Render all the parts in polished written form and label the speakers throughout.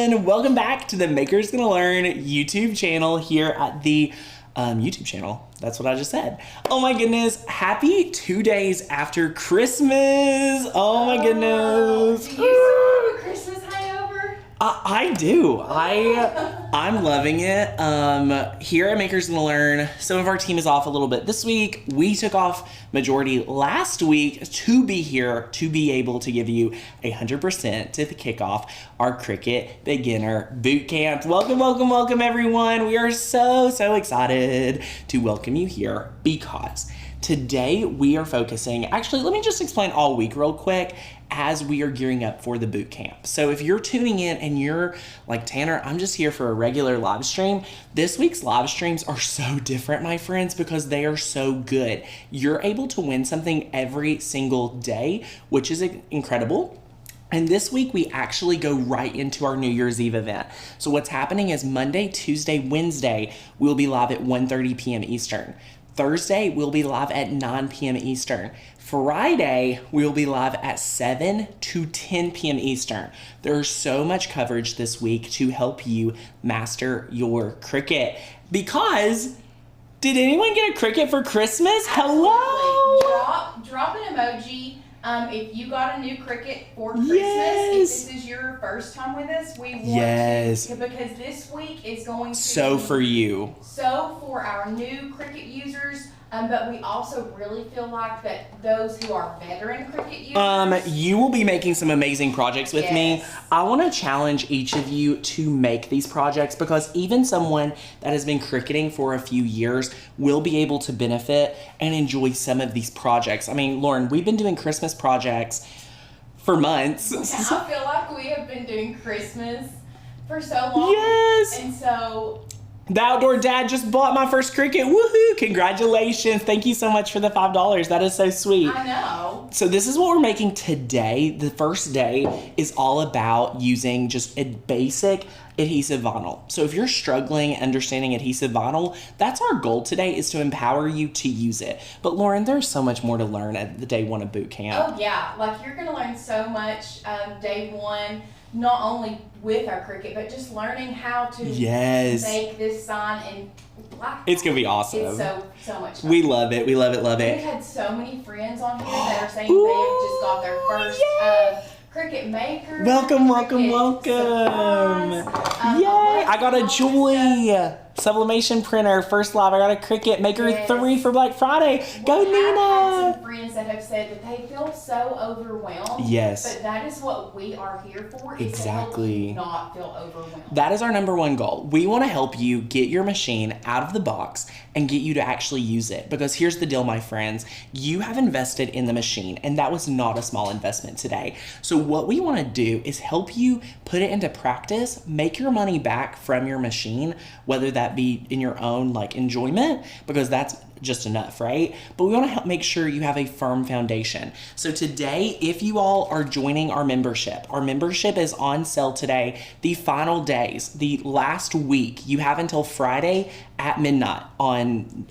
Speaker 1: everyone. Welcome back to the Maker's Gonna Learn YouTube channel here at the YouTube channel. That's what I just said. Oh my goodness. Happy 2 days after Christmas. Oh my goodness.
Speaker 2: Do you still have a Christmas hangover?
Speaker 1: I do. I'm loving it. Here at Maker's Gonna Learn, some of our team is off a little bit this week. We took off majority last week to be here to be able to give you 100% to kick off our Cricut Beginner Boot Camp. Welcome, welcome, welcome everyone. We are so excited to welcome you here because today we are focusing, actually let me just explain all week real quick as we are gearing up for the boot camp. So if you're tuning in and you're like, Tanner, I'm just here for a regular live stream, this week's live streams are so different, my friends, because they are so good. You're able to win something every single day, which is incredible. And this week we actually go right into our New Year's Eve event. So what's happening is Monday, Tuesday, Wednesday, we'll be live at 1:30 p.m. Eastern. Thursday, we'll be live at 9 p.m. Eastern. Friday, we'll be live at 7 to 10 p.m. Eastern. There's so much coverage this week to help you master your Cricut. Because, did anyone get a Cricut for Christmas? Hello?
Speaker 2: Drop an emoji. If you got a new Cricut for Christmas, if this is your first time with us, we want to, because this week is going to
Speaker 1: so for you.
Speaker 2: So for our new Cricut users, but we also really feel like that those who are veteran Cricut users.
Speaker 1: You will be making some amazing projects with me. I want to challenge each of you to make these projects because even someone that has been Cricketing for a few years will be able to benefit and enjoy some of these projects. I mean, Lauren, we've been doing Christmas projects for months.
Speaker 2: I feel like we have been doing Christmas for so long.
Speaker 1: Yes.
Speaker 2: And so
Speaker 1: the Outdoor Dad just bought my first Cricut. Woohoo! Congratulations. Thank you so much for the $5. That is so sweet.
Speaker 2: I know.
Speaker 1: So this is what we're making today. The first day is all about using just a basic adhesive vinyl. So if you're struggling understanding adhesive vinyl, that's our goal today, is to empower you to use it. But Lauren, there's so much more to learn at the day one of boot camp.
Speaker 2: Oh yeah, like you're gonna learn so much day one, not only with our Cricut, but just learning how to make this sign and
Speaker 1: it's gonna be awesome.
Speaker 2: It's so much fun.
Speaker 1: We love it. We love it. Love it.
Speaker 2: We've had so many friends on here that are saying they have just got their first Cricut maker.
Speaker 1: Welcome, welcome, welcome. Yay! I got a Joy sublimation printer. First live, I got a Cricut Maker 3 for Black Friday. Go Nina!
Speaker 2: I've had some friends that have said that they feel so overwhelmed.
Speaker 1: Yes.
Speaker 2: But that is what we are here for.
Speaker 1: Exactly.
Speaker 2: To help you not feel overwhelmed.
Speaker 1: That is our number one goal. We want to help you get your machine out of the box and get you to actually use it. Because here's the deal, my friends. You have invested in the machine, and that was not a small investment today. So what we want to do is help you put it into practice, make your money back from your machine, whether that be in your own like enjoyment, because that's just enough, right? But we want to help make sure you have a firm foundation. So today, if you all are joining our membership is on sale today. The final days, the last week, you have until Friday at midnight on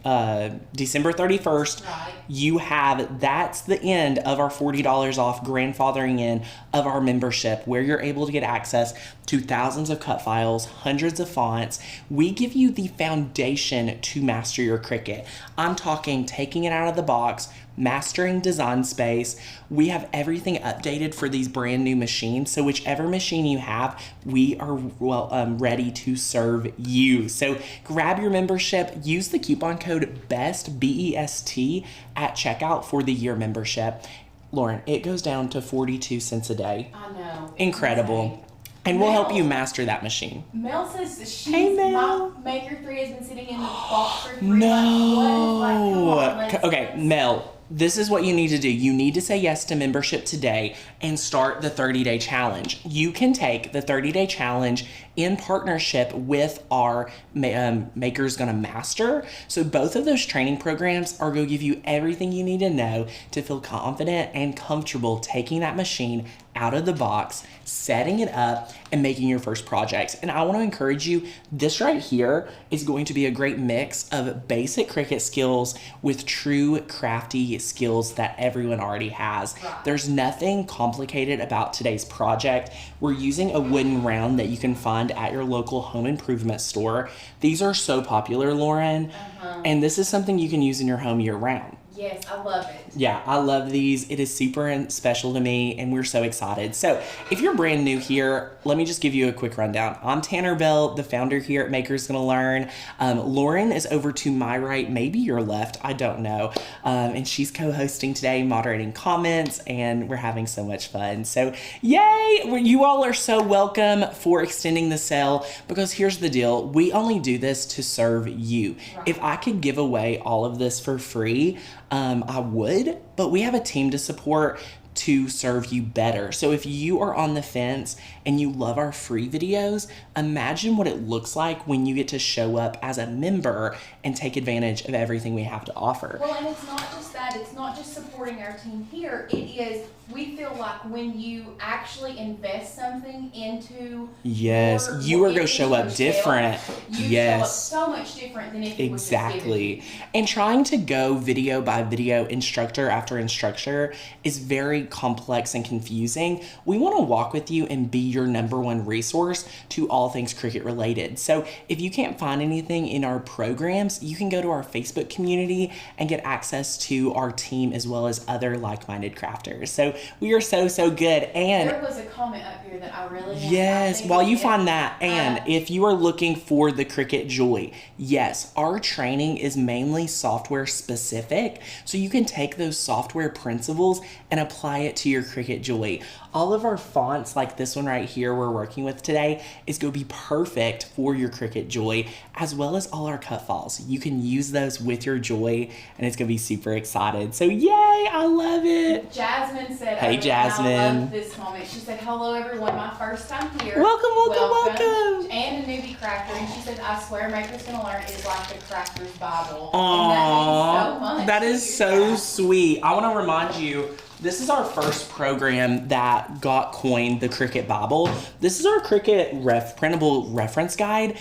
Speaker 1: December 31st.
Speaker 2: Right.
Speaker 1: That's the end of our $40 off grandfathering in of our membership, where you're able to get access to thousands of cut files, hundreds of fonts. We give you the foundation to master your Cricut. I'm talking taking it out of the box, mastering design space. We have everything updated for these brand new machines. So whichever machine you have, we are ready to serve you. So grab your membership, use the coupon code BEST, B-E-S-T, at checkout for the year membership. Lauren, it goes down to 42 cents a day.
Speaker 2: I know.
Speaker 1: Incredible. And we'll help you master that machine.
Speaker 2: Mel says that
Speaker 1: Mel.
Speaker 2: my Maker 3 has been sitting in the box for 3
Speaker 1: months. Okay, Mel, this is what you need to do. You need to say yes to membership today and start the 30-day challenge. You can take the 30-day challenge in partnership with our Maker's Gonna Master. So both of those training programs are going to give you everything you need to know to feel confident and comfortable taking that machine out of the box, setting it up, and making your first project. And I want to encourage you, this right here is going to be a great mix of basic Cricut skills with true crafty skills that everyone already has.
Speaker 2: Right.
Speaker 1: There's nothing complicated about today's project. We're using a wooden round that you can find at your local home improvement store. These are so popular, Lauren, and this is something you can use in your home year round.
Speaker 2: Yes, I love it.
Speaker 1: Yeah, I love these. It is super special to me, and we're so excited. So if you're brand new here, let me just give you a quick rundown. I'm Tanner Bell, the founder here at Makers Gonna Learn. Lauren is over to my right, maybe your left, I don't know. And she's co-hosting today, moderating comments, and we're having so much fun. So yay, you all are so welcome for extending the sale, because here's the deal. We only do this to serve you.
Speaker 2: Right.
Speaker 1: If I could give away all of this for free, I would, but we have a team to support to serve you better. So if you are on the fence and you love our free videos, imagine what it looks like when you get to show up as a member and take advantage of everything we have to offer.
Speaker 2: Well, and it's not just that, it's not just supporting our team here, it is, we feel like when you actually invest something into
Speaker 1: Yes,
Speaker 2: your,
Speaker 1: you are going to
Speaker 2: into
Speaker 1: show up
Speaker 2: yourself,
Speaker 1: different.
Speaker 2: you
Speaker 1: Yes.
Speaker 2: show up so much different than if it was just given to
Speaker 1: Exactly.
Speaker 2: you.
Speaker 1: And trying to go video by video, instructor after instructor is very complex and confusing. We want to walk with you and be your number one resource to all things Cricut related. So if you can't find anything in our programs, you can go to our Facebook community and get access to our team as well as other like-minded crafters. So we are so good. And
Speaker 2: There was a comment up here that I really want.
Speaker 1: yes,
Speaker 2: I think
Speaker 1: while you
Speaker 2: it-
Speaker 1: find that, and if you are looking for the Cricut Joy, yes, our training is mainly software specific, so you can take those software principles and apply it to your Cricut Joy. All of our fonts, like this one right here we're working with today, is going to be perfect for your Cricut Joy, as well as all our cut files. You can use those with your Joy, and it's going to be super excited. So yay, I love it.
Speaker 2: Jasmine said,
Speaker 1: Hey,
Speaker 2: I
Speaker 1: Jasmine.
Speaker 2: love this comment. She said, hello everyone, my first time here.
Speaker 1: Welcome.
Speaker 2: And a newbie crafter. And she said, I swear Maker's Gonna Learn is like the crafter's Bible.
Speaker 1: Aww,
Speaker 2: And that means so much.
Speaker 1: that
Speaker 2: to
Speaker 1: is
Speaker 2: you
Speaker 1: so
Speaker 2: guys.
Speaker 1: sweet. I want to remind you, this is our first program that got coined the Cricut Bible. This is our Cricut printable reference guide.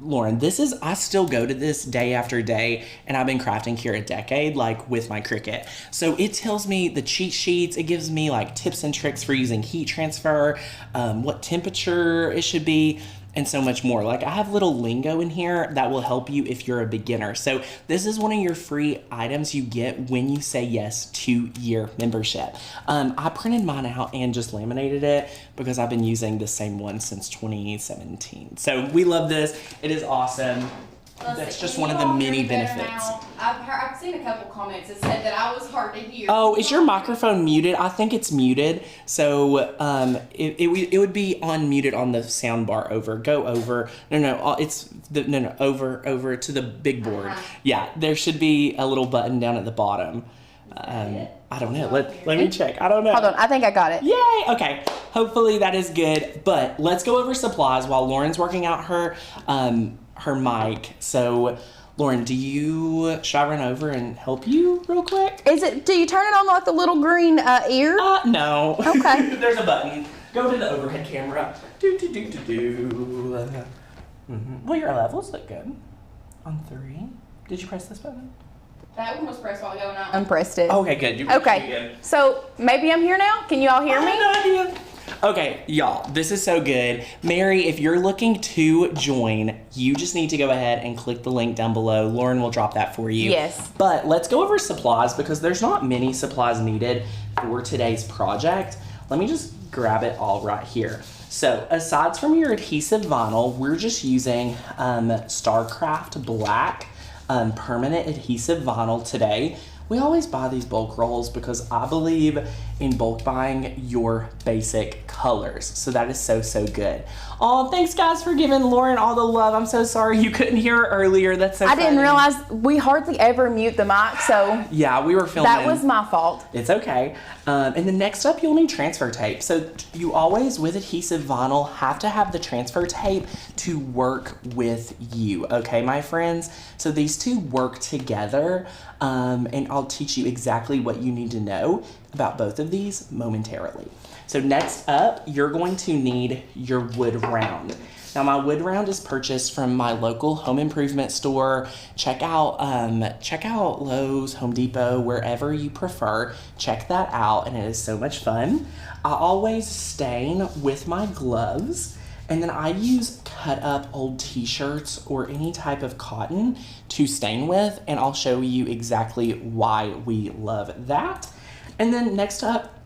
Speaker 1: Lauren, I still go to this day after day, and I've been crafting here a decade, like with my Cricut. So it tells me the cheat sheets, it gives me like tips and tricks for using heat transfer, what temperature it should be, and so much more. Like I have little lingo in here that will help you if you're a beginner. So this is one of your free items you get when you say yes to your membership. I printed mine out and just laminated it because I've been using the same one since 2017. So we love this. It is awesome. That's just
Speaker 2: Can
Speaker 1: one
Speaker 2: you
Speaker 1: of the
Speaker 2: all hear
Speaker 1: many
Speaker 2: me better
Speaker 1: benefits.
Speaker 2: now? I've seen a couple comments that said that I was hard to hear.
Speaker 1: Oh, is your microphone muted? I think it's muted. So it would be unmuted on the sound bar over. Go over. Over to the big board. Yeah, there should be a little button down at the bottom. I don't know. Let me check. I don't know.
Speaker 3: Hold on, I think I got it.
Speaker 1: Yay! Okay. Hopefully that is good. But let's go over supplies while Lauren's working out her mic. So, Lauren, should I run over and help you real quick?
Speaker 3: Do you turn it on like the little green ear?
Speaker 1: No.
Speaker 3: Okay.
Speaker 1: There's a button. Go to the overhead camera. Well, your levels look good. On 3. Did you press this button?
Speaker 2: That one was pressed while ago, not
Speaker 3: Unpressed it.
Speaker 1: Okay, good. You
Speaker 3: Okay. So maybe I'm here now. Can you all hear
Speaker 1: I
Speaker 3: me?
Speaker 1: have no idea. Okay, y'all, this is so good. Mary, if you're looking to join, you just need to go ahead and click the link down below. Lauren will drop that for you.
Speaker 3: Yes.
Speaker 1: But let's go over supplies because there's not many supplies needed for today's project. Let me just grab it all right here. So aside from your adhesive vinyl, we're just using StarCraft Black permanent adhesive vinyl today. We always buy these bulk rolls because I believe in bulk buying your basic colors. So that is so good. Oh, thanks guys for giving Lauren all the love. I'm so sorry you couldn't hear her earlier. That's so
Speaker 3: I didn't
Speaker 1: funny.
Speaker 3: realize we hardly ever mute the mic, so
Speaker 1: Yeah, we were filming.
Speaker 3: that was my fault.
Speaker 1: It's okay. And then next up, you'll need transfer tape. So you always, with adhesive vinyl, have to have the transfer tape to work with you. Okay, my friends? So these two work together, and I'll teach you exactly what you need to know about both of these momentarily. So next up, you're going to need your wood round. Now my wood round is purchased from my local home improvement store. Check out Lowe's, Home Depot, wherever you prefer. Check that out, and it is so much fun. I always stain with my gloves, and then I use cut up old t-shirts or any type of cotton to stain with, and I'll show you exactly why we love that. And then next up,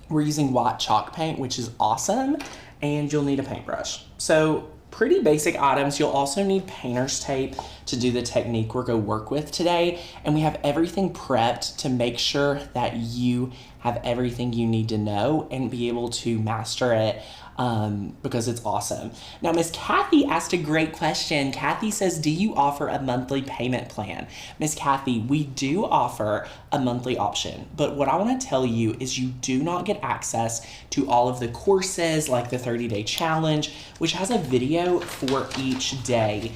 Speaker 1: we're using white chalk paint, which is awesome, and you'll need a paintbrush. So pretty basic items. You'll also need painter's tape to do the technique we're going to work with today, and we have everything prepped to make sure that you have everything you need to know and be able to master it, because it's awesome. Now, Miss Kathy asked a great question. Kathy says, do you offer a monthly payment plan? Miss Kathy, we do offer a monthly option, but what I want to tell you is you do not get access to all of the courses, like the 30-day challenge, which has a video for each day.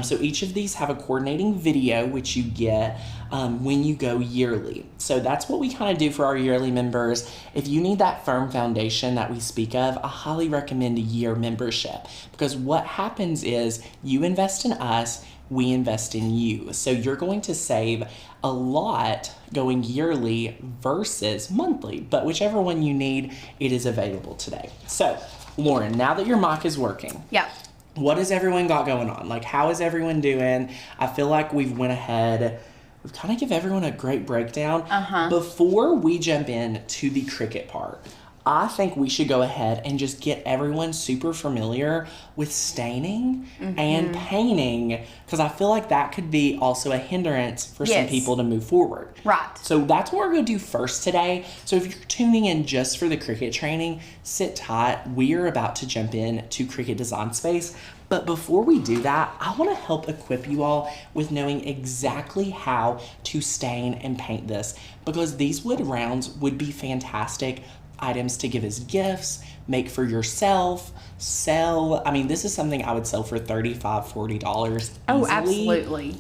Speaker 1: So each of these have a coordinating video, which you get when you go yearly. So that's what we kind of do for our yearly members. If you need that firm foundation that we speak of, I highly recommend a year membership, because what happens is you invest in us, we invest in you. So you're going to save a lot going yearly versus monthly, but whichever one you need, it is available today. So Lauren, now that your mic is working.
Speaker 3: Yeah.
Speaker 1: What has everyone got going on? Like, how is everyone doing? I feel like we've went ahead, we've kind of give everyone a great breakdown. Before we jump in to the Cricut part, I think we should go ahead and just get everyone super familiar with staining and painting, because I feel like that could be also a hindrance for some people to move forward.
Speaker 3: Right.
Speaker 1: So that's what we're going to do first today. So if you're tuning in just for the Cricut training, sit tight. We are about to jump in to Cricut Design Space. But before we do that, I want to help equip you all with knowing exactly how to stain and paint this, because these wood rounds would be fantastic items to give as gifts, make for yourself, sell. I mean, this is something I would sell for $35, $40 easily.
Speaker 3: Oh, absolutely.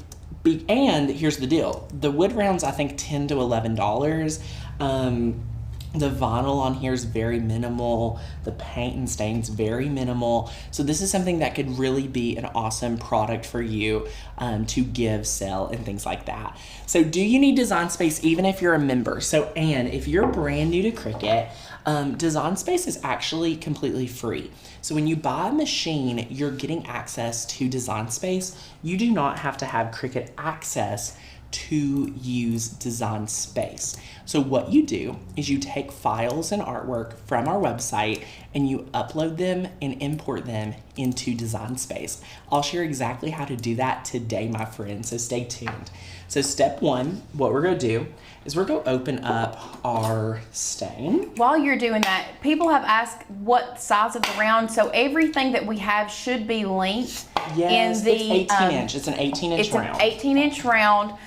Speaker 1: And here's the deal. The wood rounds, I think, $10 to $11. The vinyl on here is very minimal. The paint and stains very minimal. So this is something that could really be an awesome product for you to give, sell, and things like that. So do you need Design Space even if you're a member? So Anne, if you're brand new to Cricut, Design Space is actually completely free. So when you buy a machine, you're getting access to Design Space. You do not have to have Cricut access to use Design Space. So what you do is you take files and artwork from our website and you upload them and import them into Design Space. I'll share exactly how to do that today, my friends, so stay tuned. So step one, what we're gonna do is we're gonna open up our stain.
Speaker 3: While you're doing that, people have asked what size of the round, so everything that we have should be linked in the
Speaker 1: it's 18 inch. It's an 18-inch round.
Speaker 3: It's an 18-inch round.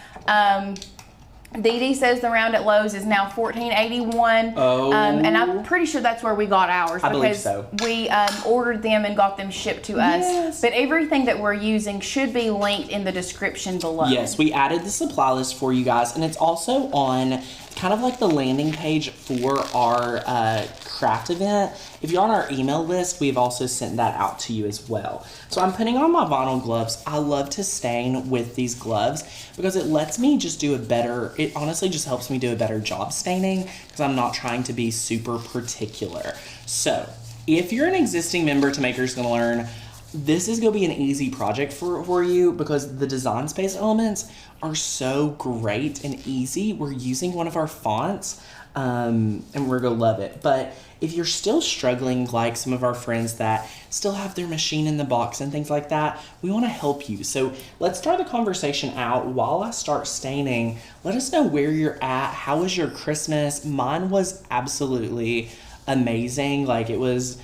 Speaker 3: Dee Dee says the round at Lowe's is now $14.81.
Speaker 1: Oh.
Speaker 3: And I'm pretty sure that's where we got ours,
Speaker 1: I believe
Speaker 3: because
Speaker 1: so.
Speaker 3: we ordered them and got them shipped to us. But everything that we're using should be linked in the description below.
Speaker 1: Yes, we added the supply list for you guys, and it's also on kind of like the landing page for our craft event. If you're on our email list, we've also sent that out to you as well. So I'm putting on my vinyl gloves. I love to stain with these gloves because it lets me just do it honestly just helps me do a better job staining, because I'm not trying to be super particular. So if you're an existing member to Makers Gonna Learn, this is gonna be an easy project for you, because the Design Space elements are so great and easy. We're using one of our fonts, and we're gonna love it. But if you're still struggling, like some of our friends that still have their machine in the box and things like that, we wanna help you. So let's start the conversation out. While I start staining, let us know where you're at. How was your Christmas? Mine was absolutely amazing. Like, it was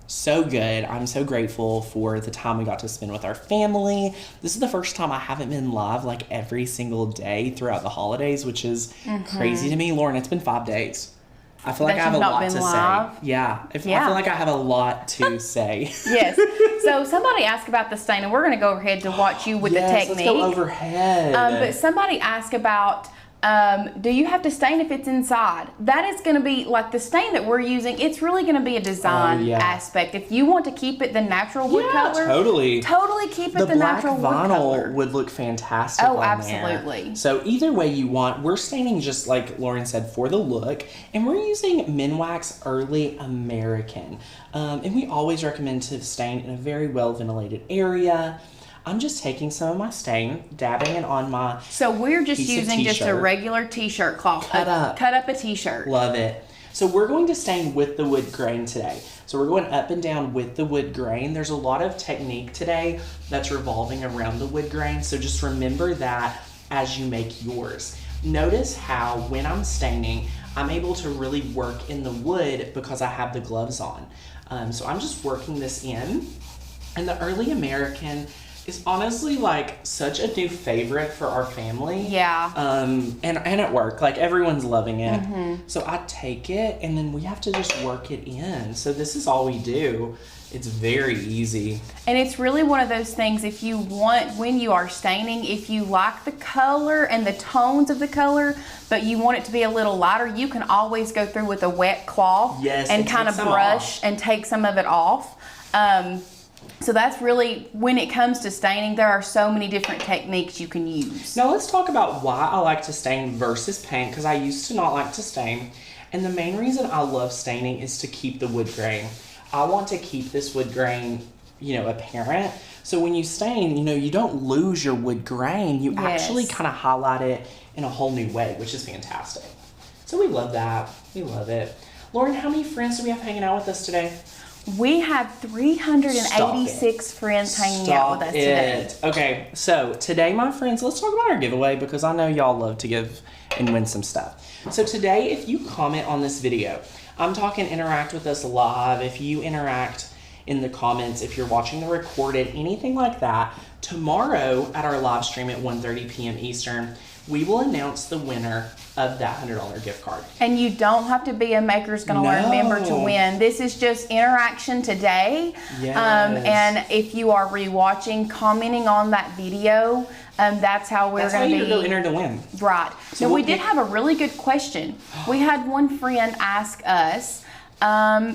Speaker 1: so good. I'm so grateful for the time we got to spend with our family. This is the first time I haven't been live like every single day throughout the holidays, which is crazy to me. Lauren, it's been 5 days. I feel like I have a lot to say. Yeah. I feel like I have a lot to say.
Speaker 3: Yes. So somebody asked about the stain, and we're going to go ahead to watch you with the technique.
Speaker 1: Let's go overhead.
Speaker 3: But somebody asked about Do you have to stain if it's inside? That is going to be like the stain that we're using. It's really going to be a design aspect. If you want to keep it the natural wood color, totally keep it the natural wood color.
Speaker 1: The black vinyl would look fantastic.
Speaker 3: Oh, absolutely.
Speaker 1: There. So either way you want, we're staining just like Lauren said for the look, and we're using Minwax Early American, and we always recommend to stain in a very well ventilated area. I'm just taking some of my stain, dabbing it on my
Speaker 3: So we're just using just a regular t-shirt cloth. Cut up a t-shirt.
Speaker 1: Love it. So we're going to stain with the wood grain today. So we're going up and down with the wood grain. There's a lot of technique today that's revolving around the wood grain. So just remember that as you make yours. Notice how when I'm staining, I'm able to really work in the wood because I have the gloves on. So I'm just working this in. And the Early American is honestly like such a new favorite for our family.
Speaker 3: Yeah.
Speaker 1: And at work, like everyone's loving it. So I take it and then we have to just work it in. So this is all we do. It's very easy.
Speaker 3: And it's really one of those things, if you want, when you are staining, if you like the color and the tones of the color, but you want it to be a little lighter, you can always go through with a wet cloth and kind of brush and take some of it off. So that's really, when it comes to staining, there are so many different techniques you can use.
Speaker 1: Now let's talk about why I like to stain versus paint, because I used to not like to stain. And the main reason I love staining is to keep the wood grain. I want to keep this wood grain, apparent. So when you stain, you don't lose your wood grain. You actually kind of highlight it in a whole new way, which is fantastic. So we love that. We love it. Lauren, how many friends do we have hanging out with us today?
Speaker 3: We have 386 friends hanging out with us today.
Speaker 1: Okay, so today, my friends, let's talk about our giveaway because I know y'all love to give and win some stuff. So today, if you comment on this video, I'm talking interact with us live. If you interact in the comments, if you're watching the recorded, anything like that, tomorrow at our live stream at 1:30 p.m. Eastern, we will announce the winner of that $100 gift card.
Speaker 3: And you don't have to be a Makers Gonna Learn member to win. This is just interaction today.
Speaker 1: Yes.
Speaker 3: And if you are rewatching, commenting on that video, that's how we're going to be.
Speaker 1: That's how you're entered to win.
Speaker 3: Right. So we did have a really good question. We had one friend ask us where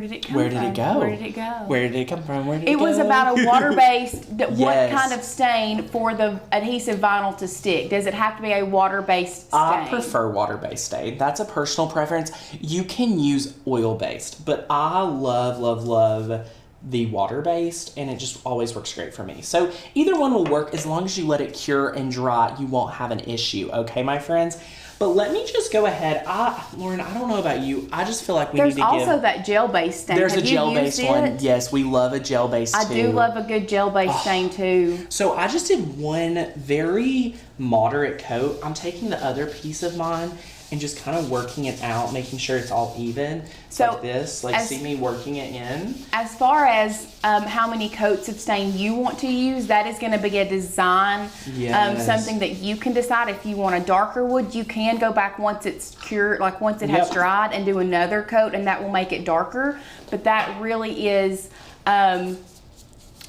Speaker 3: did it come from?
Speaker 1: Where did it go?
Speaker 3: Where did it go?
Speaker 1: Where did it come from? Where did it go?
Speaker 3: It was about a water-based, what kind of stain for the adhesive vinyl to stick? Does it have to be a water-based stain?
Speaker 1: I prefer water-based stain. That's a personal preference. You can use oil-based, but I love the water-based, and it just always works great for me. So either one will work as long as you let it cure and dry. You won't have an issue, okay, my friends? But let me just go ahead. Lauren, I don't know about you. I just feel like we need to give...
Speaker 3: There's also that gel-based stain.
Speaker 1: There's a gel-based one. Yes, we love a gel-based too.
Speaker 3: I do love a good gel-based stain too.
Speaker 1: So I just did one very moderate coat. I'm taking the other piece of mine and just kind of working it out, making sure it's all even. So like this, see me working it in. As
Speaker 3: far as how many coats of stain you want to use, that is going to be a design, something that you can decide. If you want a darker wood, you can go back once it's cured, like once it has dried, and do another coat, and that will make it darker. But that really is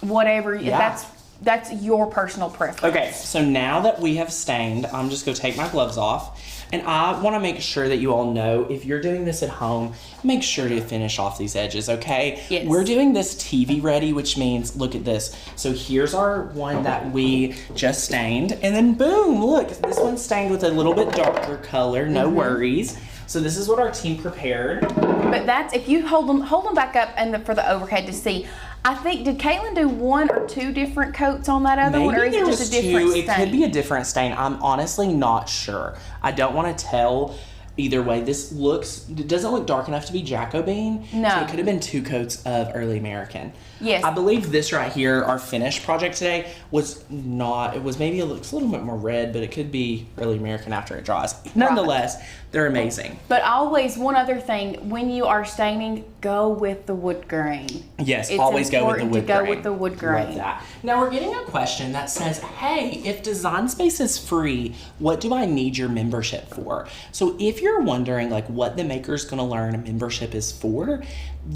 Speaker 3: whatever, that's your personal preference.
Speaker 1: Okay, so now that we have stained, I'm just going to take my gloves off. And I want to make sure that you all know, if you're doing this at home, make sure to finish off these edges, okay?
Speaker 3: Yes.
Speaker 1: We're doing this TV ready, which means, look at this. So here's our one that we just stained. And then boom, look, this one's stained with a little bit darker color, no worries. So this is what our team prepared.
Speaker 3: But that's, if you hold them back up and for the overhead to see. I think, did Caitlin do 1 or 2 different coats on that other one, or is it just a different stain?
Speaker 1: It could be a different stain. I'm honestly not sure. I don't want to tell either way. It doesn't look dark enough to be Jacobine.
Speaker 3: No.
Speaker 1: So it could have been 2 coats of Early American.
Speaker 3: Yes.
Speaker 1: I believe this right here, our finished project today, was not, it was maybe looks a little bit more red, but it could be Early American after it dries. Nonetheless, they're amazing.
Speaker 3: But always, one other thing, when you are staining, go with the wood grain.
Speaker 1: Yes, always go with the wood grain.
Speaker 3: Go with the wood grain.
Speaker 1: Love that. Now we're getting a question that says, hey, if Design Space is free, what do I need your membership for? So if you're wondering like what the Maker's Gonna Learn membership is for,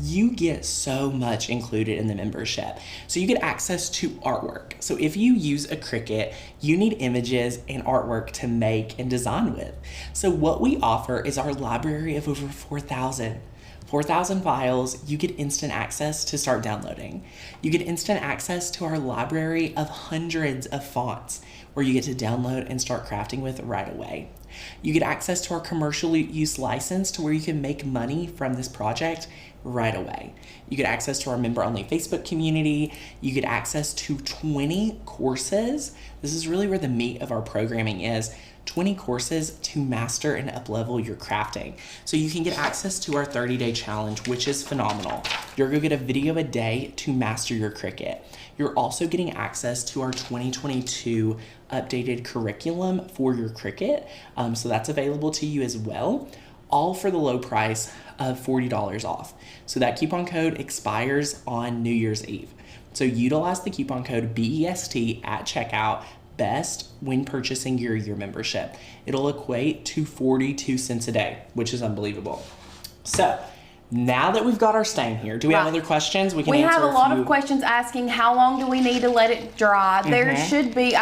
Speaker 1: you get so much included in the membership. So you get access to artwork. So if you use a Cricut, you need images and artwork to make and design with. So what we offer is our library of over 4,000 files. You get instant access to start downloading. You get instant access to our library of hundreds of fonts where you get to download and start crafting with right away. You get access to our commercial use license to where you can make money from this project right away. You get access to our member-only Facebook community. You get access to 20 courses. This is really where the meat of our programming is. 20 courses to master and up-level your crafting. So you can get access to our 30-day challenge, which is phenomenal. You're gonna get a video a day to master your Cricut. You're also getting access to our 2022 updated curriculum for your Cricut. So that's available to you as well, all for the low price of $40 off. So that coupon code expires on New Year's Eve. So utilize the coupon code BEST at checkout, BEST, when purchasing your year membership. It'll equate to 42 cents a day, which is unbelievable. So now that we've got our stain here, do we have other questions? We
Speaker 3: have a lot of questions asking how long do we need to let it dry. There should be,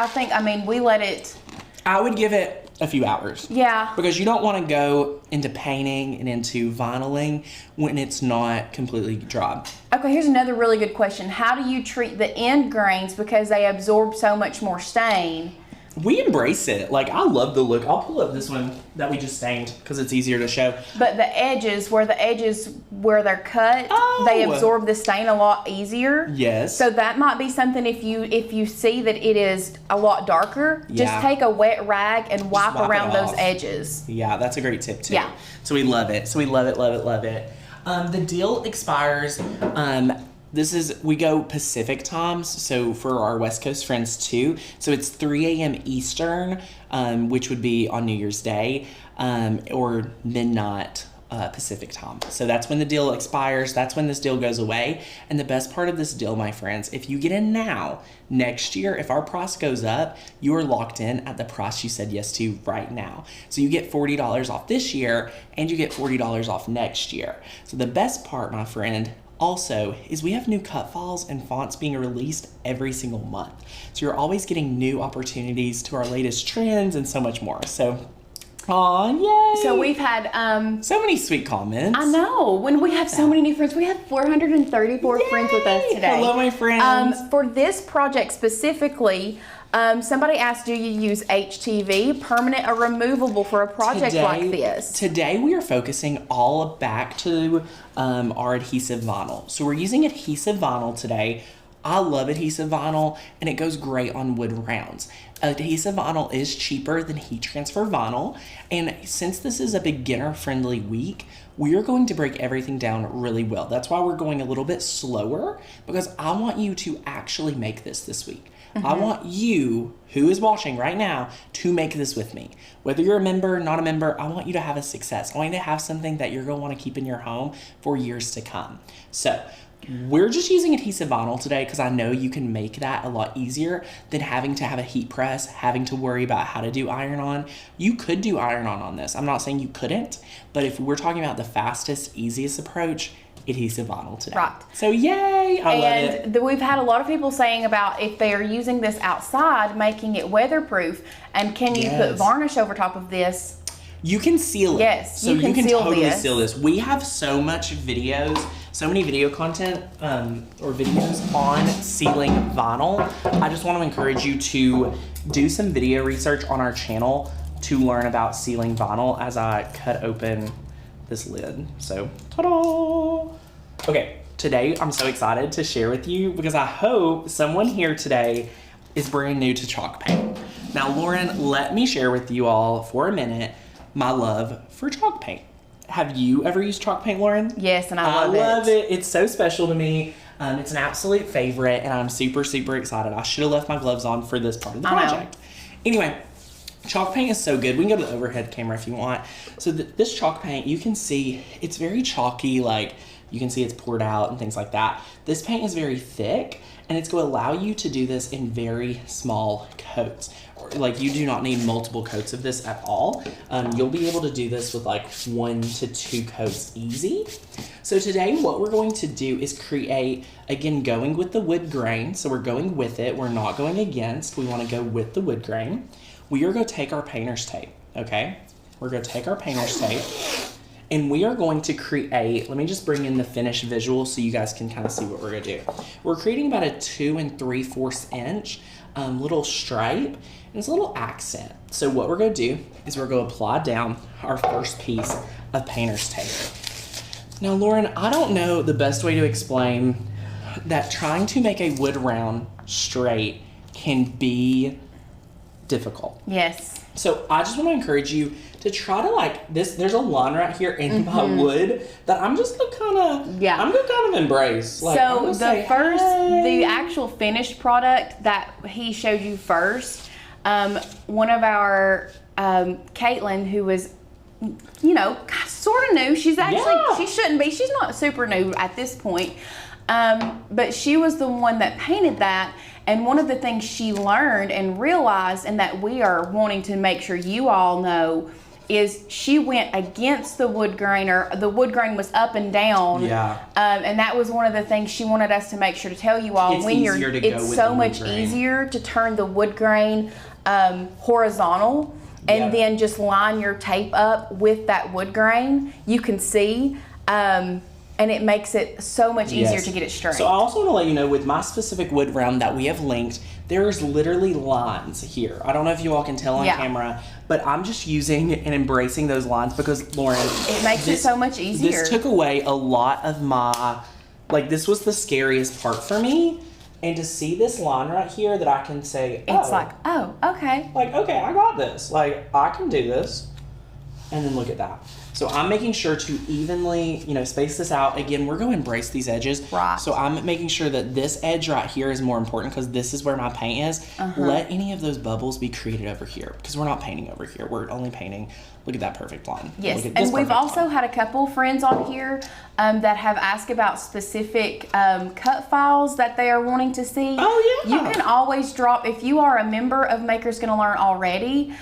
Speaker 3: we let it.
Speaker 1: I would give it a few hours.
Speaker 3: Yeah.
Speaker 1: Because you don't want to go into painting and into vinyling when it's not completely dry.
Speaker 3: Okay, here's another really good question. How do you treat the end grains because they absorb so much more stain?
Speaker 1: We embrace it. Like, I love the look. I'll pull up this one that we just stained because it's easier to show.
Speaker 3: But the edges where they're cut, they absorb the stain a lot easier.
Speaker 1: Yes.
Speaker 3: So that might be something if you see that it is a lot darker, just take a wet rag and wipe around those edges.
Speaker 1: Yeah, that's a great tip too.
Speaker 3: Yeah.
Speaker 1: So we love it. So we love it, love it, love it. The deal expires. We go Pacific times, so for our West Coast friends too. So it's 3 a.m. Eastern, which would be on New Year's Day, or midnight Pacific time. So that's when the deal expires. That's when this deal goes away. And the best part of this deal, my friends, if you get in now, next year, if our price goes up, you are locked in at the price you said yes to right now. So you get $40 off this year, and you get $40 off next year. So the best part, my friend, also is we have new cut files and fonts being released every single month. So you're always getting new opportunities to our latest trends and so much more. So, yay!
Speaker 3: So we've had
Speaker 1: so many sweet comments.
Speaker 3: I know. When we have so many new friends, we have 434 friends with us today.
Speaker 1: Hello, my friends.
Speaker 3: For this project specifically, somebody asked, do you use HTV, permanent or removable, for a project like this?
Speaker 1: Today we are focusing all back to our adhesive vinyl. So we're using adhesive vinyl today. I love adhesive vinyl, and it goes great on wood rounds. Adhesive vinyl is cheaper than heat transfer vinyl, and since this is a beginner-friendly week, we are going to break everything down really well. That's why we're going a little bit slower, because I want you to actually make this week. I want you, who is watching right now, to make this with me. Whether you're a member, not a member, I want you to have a success. I want you to have something that you're going to want to keep in your home for years to come. So we're just using adhesive vinyl today because I know you can make that a lot easier than having to have a heat press, having to worry about how to do iron-on. You could do iron-on this. I'm not saying you couldn't, but if we're talking about the fastest, easiest approach, adhesive vinyl today.
Speaker 3: Right.
Speaker 1: So yay, I love it.
Speaker 3: And we've had a lot of people saying about if they are using this outside, making it weatherproof, and can you put varnish over top of this?
Speaker 1: You can seal it.
Speaker 3: Yes,
Speaker 1: so
Speaker 3: you can
Speaker 1: totally seal this. We have so much videos, so many video content or videos on sealing vinyl. I just want to encourage you to do some video research on our channel to learn about sealing vinyl as I cut open this lid. So, ta-da! Okay, today I'm so excited to share with you because I hope someone here today is brand new to chalk paint. Now, Lauren, let me share with you all for a minute my love for chalk paint. Have you ever used chalk paint, Lauren?
Speaker 3: Yes, and I
Speaker 1: love it. It's so special to me. It's an absolute favorite, and I'm super, super excited. I should have left my gloves on for this part of the project. Anyway, chalk paint is so good. We can go to the overhead camera if you want. So this chalk paint, you can see it's very chalky, like You can see it's poured out and things like that. This paint is very thick, and it's going to allow you to do this in very small coats. Like, you do not need multiple coats of this at all. You'll be able to do this with like 1 to 2 coats easy. So today what we're going to do is create, again, going with the wood grain. So we're going with it. We're not going against. We want to go with the wood grain. We are going to take our painter's tape, okay? We're going to take our painter's tape, and we are going to create, let me just bring in the finished visual so you guys can kind of see what we're going to do. We're creating about a 2 3/4 inch little stripe, and it's a little accent. So what we're going to do is we're going to apply down our first piece of painter's tape. Now, Lauren, I don't know the best way to explain that trying to make a wood round straight can be difficult.
Speaker 3: Yes.
Speaker 1: So I just want to encourage you to try to like this. There's a line right here in my wood that I'm just gonna kind of, I'm gonna kind of embrace. Like,
Speaker 3: so the actual finished product that he showed you first, one of our, Caitlin, who was, you know, sort of new. She's actually, she shouldn't be. She's not super new at this point. But she was the one that painted that. And one of the things she learned and realized, and that we are wanting to make sure you all know, is she went against the wood grain, or the wood grain was up and down.
Speaker 1: Yeah.
Speaker 3: And that was one of the things she wanted us to make sure to tell you all. It's so much easier to turn the wood grain horizontal, and then just line your tape up with that wood grain. You can see. And it makes it so much easier to get it straight.
Speaker 1: So I also want to let you know, with my specific wood round that we have linked, there's literally lines here. I don't know if you all can tell on camera, but I'm just using and embracing those lines because, Lauren,
Speaker 3: it makes it so much easier.
Speaker 1: This took away a lot of my, like, this was the scariest part for me. And to see this line right here that I can say,
Speaker 3: it's like, oh, okay.
Speaker 1: Like, okay, I got this. Like, I can do this. And then look at that. So I'm making sure to evenly, you know, space this out. Again, we're going to embrace these edges.
Speaker 3: Right.
Speaker 1: So I'm making sure that this edge right here is more important because this is where my paint is. Let any of those bubbles be created over here because we're not painting over here. We're only painting. Look at that perfect line.
Speaker 3: Yes, and we've also had a couple friends on here that have asked about specific cut files that they are wanting to see.
Speaker 1: Oh, yeah.
Speaker 3: You can always drop, if you are a member of Makers Gonna Learn already,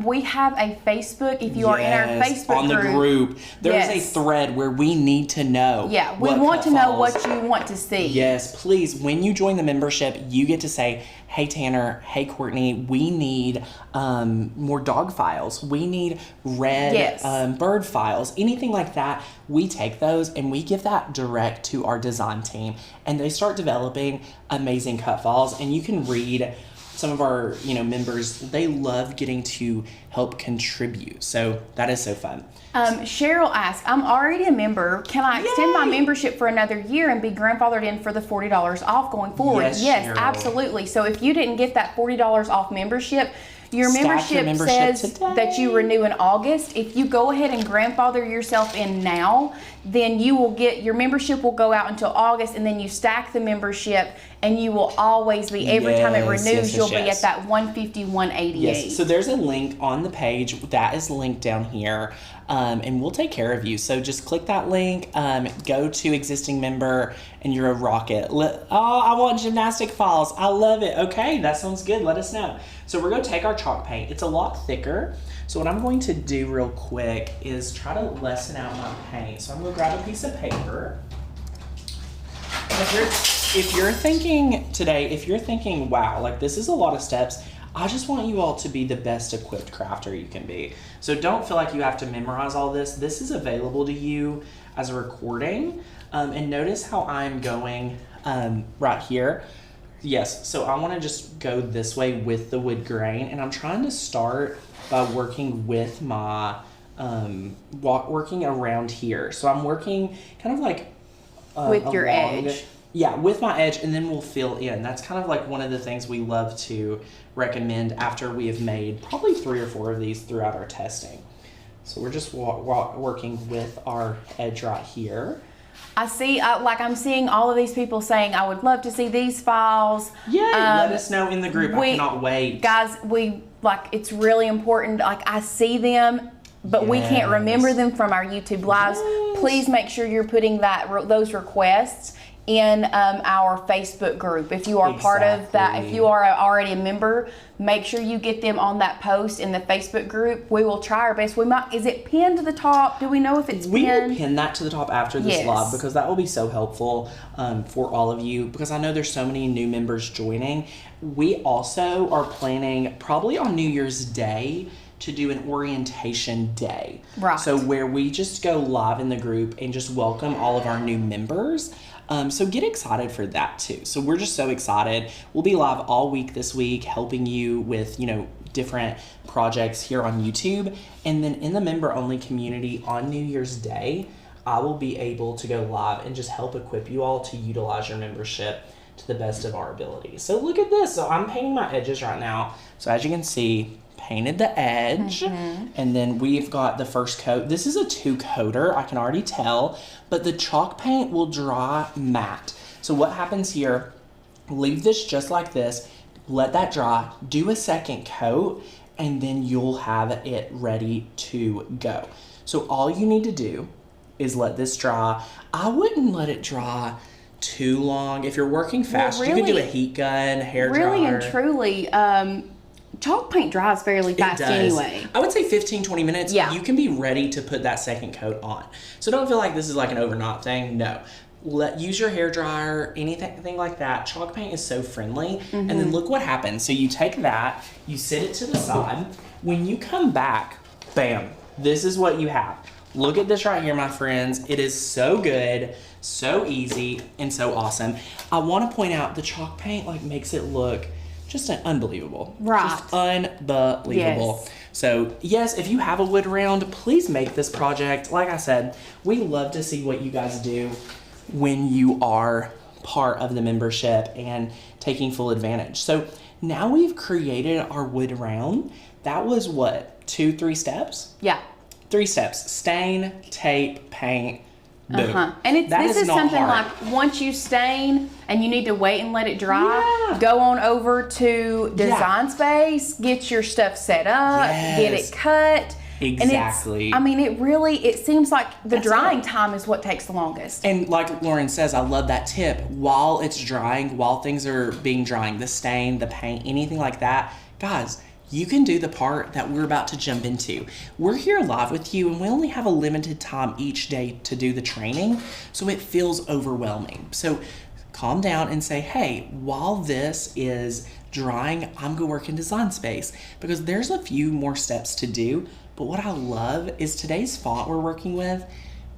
Speaker 3: we have a Facebook. If you are in our Facebook
Speaker 1: on the group, there is a thread where we need to know.
Speaker 3: Yeah, we want to know what you want to see.
Speaker 1: Yes, please. When you join the membership, you get to say, hey, Tanner, hey, Courtney, we need more dog files. We need red bird files, anything like that. We take those and we give that direct to our design team, and they start developing amazing cut files. And you can read some of our, you know, members, they love getting to help contribute. So that is so fun.
Speaker 3: Cheryl asked, I'm already a member. Can I extend my membership for another year and be grandfathered in for the $40 off going forward? Yes, absolutely. So if you didn't get that $40 off membership, your membership says that you renew in August. If you go ahead and grandfather yourself in now, then you will get, your membership will go out until August, and then you stack the membership, and you will always be, every time it renews, you'll be at that $150, $188.
Speaker 1: Yes, so there's a link on the page that is linked down here, and we'll take care of you. So just click that link, go to existing member, and you're a rocket. Oh, I want gymnastic files. I love it. Okay, that sounds good. Let us know. So we're going to take our chalk paint. It's a lot thicker. So what I'm going to do real quick is try to lessen out my paint. So I'm going to grab a piece of paper. If you're thinking today, if you're thinking, wow, like this is a lot of steps, I just want you all to be the best equipped crafter you can be. So don't feel like you have to memorize all this. This is available to you as a recording. And notice how I'm going right here. Yes, so I want to just go this way with the wood grain, and I'm trying to start by working with my, working around here. So I'm working kind of like
Speaker 3: with your edge.
Speaker 1: Yeah, with my edge, and then we'll fill in. That's kind of like one of the things we love to recommend after we have made probably 3 or 4 of these throughout our testing. So we're just working with our edge right here.
Speaker 3: I see, I'm seeing all of these people saying, I would love to see these files.
Speaker 1: Yeah, let us know in the group. I cannot wait.
Speaker 3: Guys, it's really important. Like, I see them, but we can't remember them from our YouTube lives. please make sure you're putting those requests in our Facebook group. If you are part of that, if you are already a member, make sure you get them on that post in the Facebook group. We will try our best. Is it pinned to the top? Do we know if it's pinned?
Speaker 1: We will pin that to the top after this live, because that will be so helpful for all of you, because I know there's so many new members joining. We also are planning probably on New Year's Day to do an orientation day.
Speaker 3: Right.
Speaker 1: So where we just go live in the group and just welcome all of our new members. So get excited for that too. So we're just so excited. We'll be live all week this week, helping you with, different projects here on YouTube. And then in the member only community on New Year's Day, I will be able to go live and just help equip you all to utilize your membership to the best of our ability. So look at this. So I'm painting my edges right now. So as you can see, painted the edge, and then we've got the first coat. This is a 2-coater, I can already tell, but the chalk paint will dry matte. So what happens here, leave this just like this, let that dry, do a second coat, and then you'll have it ready to go. So all you need to do is let this dry. I wouldn't let it dry too long. If you're working fast, you can do a heat gun, hair dryer.
Speaker 3: Really and truly, chalk paint dries fairly fast anyway.
Speaker 1: I would say 15-20 minutes.
Speaker 3: Yeah.
Speaker 1: You can be ready to put that second coat on. So don't feel like this is like an overnight thing. No. Use your hair dryer, anything like that. Chalk paint is so friendly. And then look what happens. So you take that, you sit it to the side. When you come back, bam, this is what you have. Look at this right here, my friends. It is so good, so easy, and so awesome. I want to point out the chalk paint makes it look just unbelievable.
Speaker 3: Right.
Speaker 1: Just unbelievable.
Speaker 3: Yes.
Speaker 1: So yes, if you have a wood round, please make this project. Like I said, we love to see what you guys do when you are part of the membership and taking full advantage. So now we've created our wood round. That was what, 2-3 steps?
Speaker 3: Yeah.
Speaker 1: 3 steps: stain, tape, paint, boom.
Speaker 3: And this is something
Speaker 1: hard.
Speaker 3: like once you stain and you need to wait and let it dry, go on over to Design Space, get your stuff set up, get it cut.
Speaker 1: Exactly.
Speaker 3: And it seems like the drying time is what takes the longest.
Speaker 1: And like Lauren says, I love that tip. While it's drying, while things are being drying, the stain, the paint, anything like that, guys, you can do the part that we're about to jump into. We're here live with you, and we only have a limited time each day to do the training, so it feels overwhelming. So calm down and say, hey, while this is drying, I'm gonna work in Design Space, because there's a few more steps to do. But what I love is today's font we're working with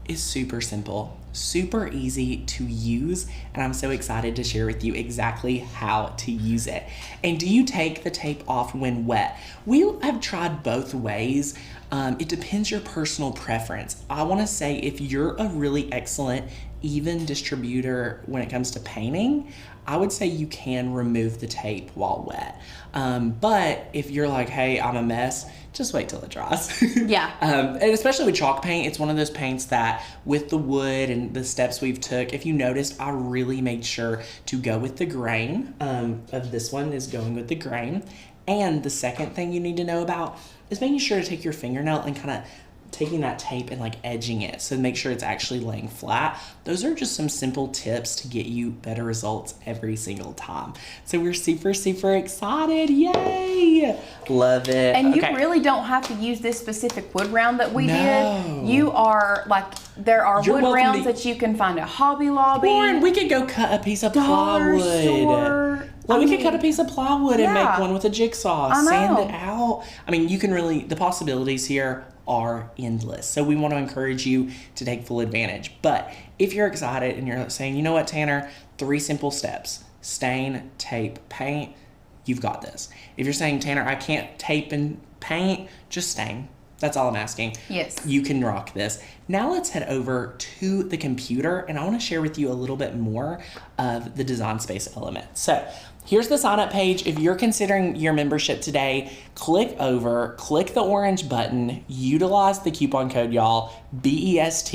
Speaker 1: is super simple, super easy to use, and I'm so excited to share with you exactly how to use it. And do you take the tape off when wet? We have tried both ways. It depends your personal preference. I want to say if you're a really excellent even distributor when it comes to painting, I would say you can remove the tape while wet. But if you're like, hey, I'm a mess, just wait till it dries.
Speaker 3: Yeah.
Speaker 1: And especially with chalk paint, it's one of those paints that with the wood and the steps we've took, if you noticed, I really made sure to go with the grain. Of this one is going with the grain. And the second thing you need to know about is making sure to take your fingernail and kind of taking that tape and edging it, so make sure it's actually laying flat. Those are just some simple tips to get you better results every single time. So we're super, super excited. Yay! Love it.
Speaker 3: And you really don't have to use this specific wood round that we did. You are there are wood rounds that you can find at Hobby Lobby.
Speaker 1: Lauren, we could go cut a piece of plywood.
Speaker 3: Store.
Speaker 1: We could cut a piece of plywood and make one with a jigsaw, sand it out. You can really, the possibilities here are endless. So we want to encourage you to take full advantage. But if you're excited and you're saying, you know what, Tanner, 3 simple steps: stain, tape, paint, you've got this. If you're saying, Tanner, I can't tape and paint, just stain. That's all I'm asking.
Speaker 3: Yes.
Speaker 1: You can rock this. Now let's head over to the computer, and I want to share with you a little bit more of the Design Space element. So here's the sign up page. If you're considering your membership today, click over, click the orange button, utilize the coupon code, y'all, BEST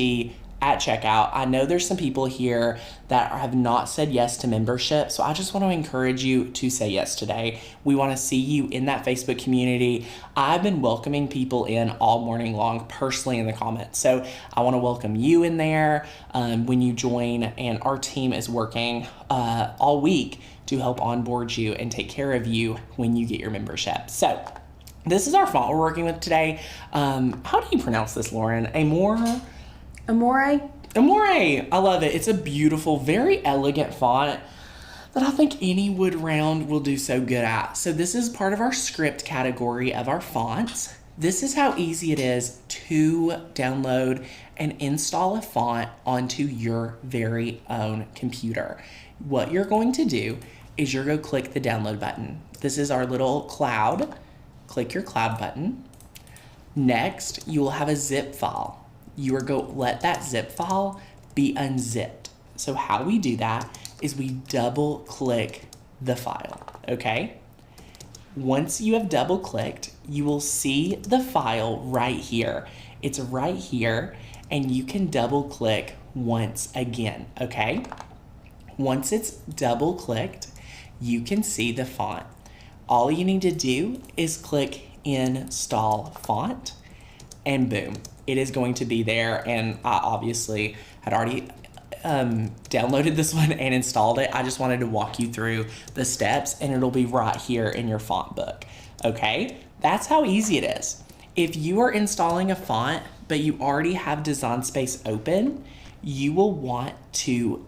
Speaker 1: at checkout. I know there's some people here that have not said yes to membership, so I just want to encourage you to say yes today. We want to see you in that Facebook community. I've been welcoming people in all morning long personally in the comments, so I want to welcome you in there when you join, and our team is working all week to help onboard you and take care of you when you get your membership. So this is our font we're working with today. How do you pronounce this, Lauren? Amore? Amore. I love it. It's a beautiful, very elegant font that I think any wood round will do so good at. So this is part of our script category of our fonts. This is how easy it is to download and install a font onto your very own computer. What you're going to do is you're going to click the download button. This is our little cloud. Click your cloud button. Next, you will have a zip file. You are going to let that zip file be unzipped. So how we do that is we double click the file, okay? Once you have double clicked, you will see the file right here. It's right here, and you can double click once again, okay? Once it's double clicked, you can see the font. All you need to do is click install font, and boom, it is going to be there. And I obviously had already downloaded this one and installed it. I just wanted to walk you through the steps, and it'll be right here in your font book. Okay, that's how easy it is. If you are installing a font but you already have Design Space open, you will want to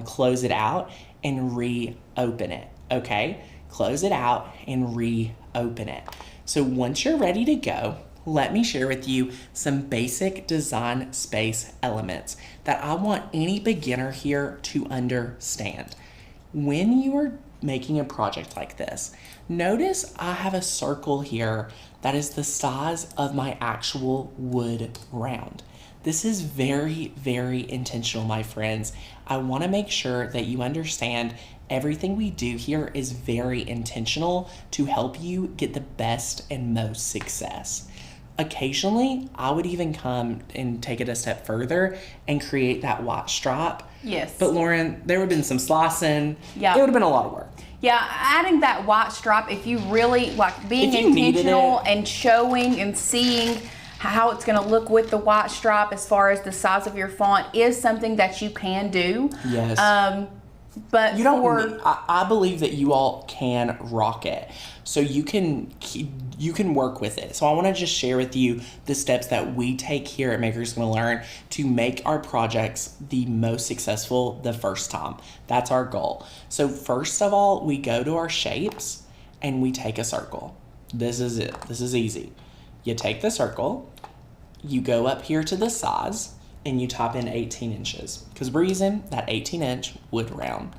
Speaker 1: close it out and reopen it. Okay, close it out and reopen it. So once you're ready to go, let me share with you some basic Design Space elements that I want any beginner here to understand. When you are making a project like this, notice I have a circle here that is the size of my actual wood round. This is very, very intentional, my friends. I want to make sure that you understand everything we do here is very intentional to help you get the best and most success. Occasionally, I would even come and take it a step further and create that white stripe.
Speaker 3: Yes.
Speaker 1: But Lauren, there would have been some slicing.
Speaker 3: Yeah.
Speaker 1: It would have been a lot of work.
Speaker 3: Yeah, adding that white stripe, if you really like being intentional and showing and seeing how it's going to look with the white stripe as far as the size of your font is something that you can do.
Speaker 1: Yes.
Speaker 3: But
Speaker 1: you don't. I believe that you all can rock it, so you can work with it. So I want to just share with you the steps that we take here at Makers Gonna Learn to make our projects the most successful the first time. That's our goal. So first of all, we go to our shapes and we take a circle. This is it. This is easy. You take the circle, you go up here to the size, and you type in 18 inches because we're using that 18-inch wood round.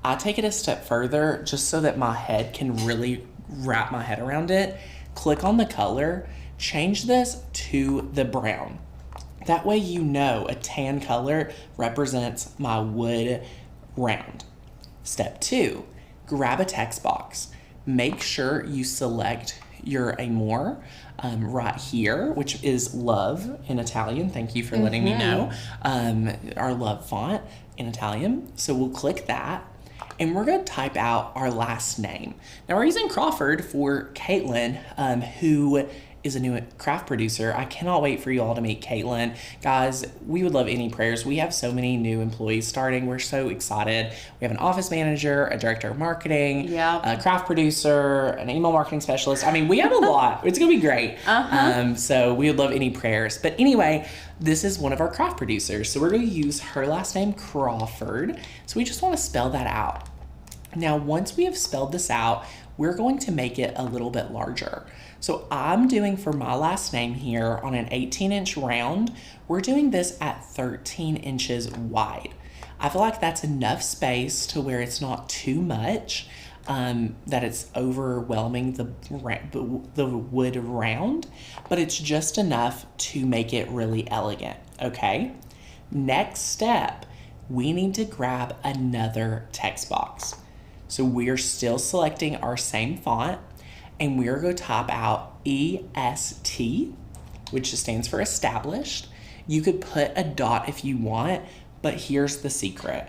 Speaker 1: I take it a step further just so that my head can really wrap my head around it. Click on the color, change this to the brown. That way you know a tan color represents my wood round. Step 2, grab a text box. Make sure you select your Amore right here, which is love in Italian. Thank you for letting me know. Our love font in Italian. So we'll click that and we're going to type out our last name. Now we're using Crawford for Caitlin, who is a new craft producer. I cannot wait for you all to meet Caitlin. Guys, we would love any prayers. We have so many new employees starting. We're so excited. We have an office manager, a director of marketing, a craft producer, an email marketing specialist. I mean, we have a lot. It's going to be great. So we would love any prayers. But anyway, this is one of our craft producers. So we're going to use her last name, Crawford. So we just want to spell that out. Now, once we have spelled this out, we're going to make it a little bit larger. So I'm doing for my last name here on an 18-inch round, we're doing this at 13 inches wide. I feel like that's enough space to where it's not too much, that it's overwhelming the wood round, but it's just enough to make it really elegant, okay? Next step, we need to grab another text box. So we're still selecting our same font, and we're going to type out EST, which stands for established. You could put a dot if you want, but here's the secret.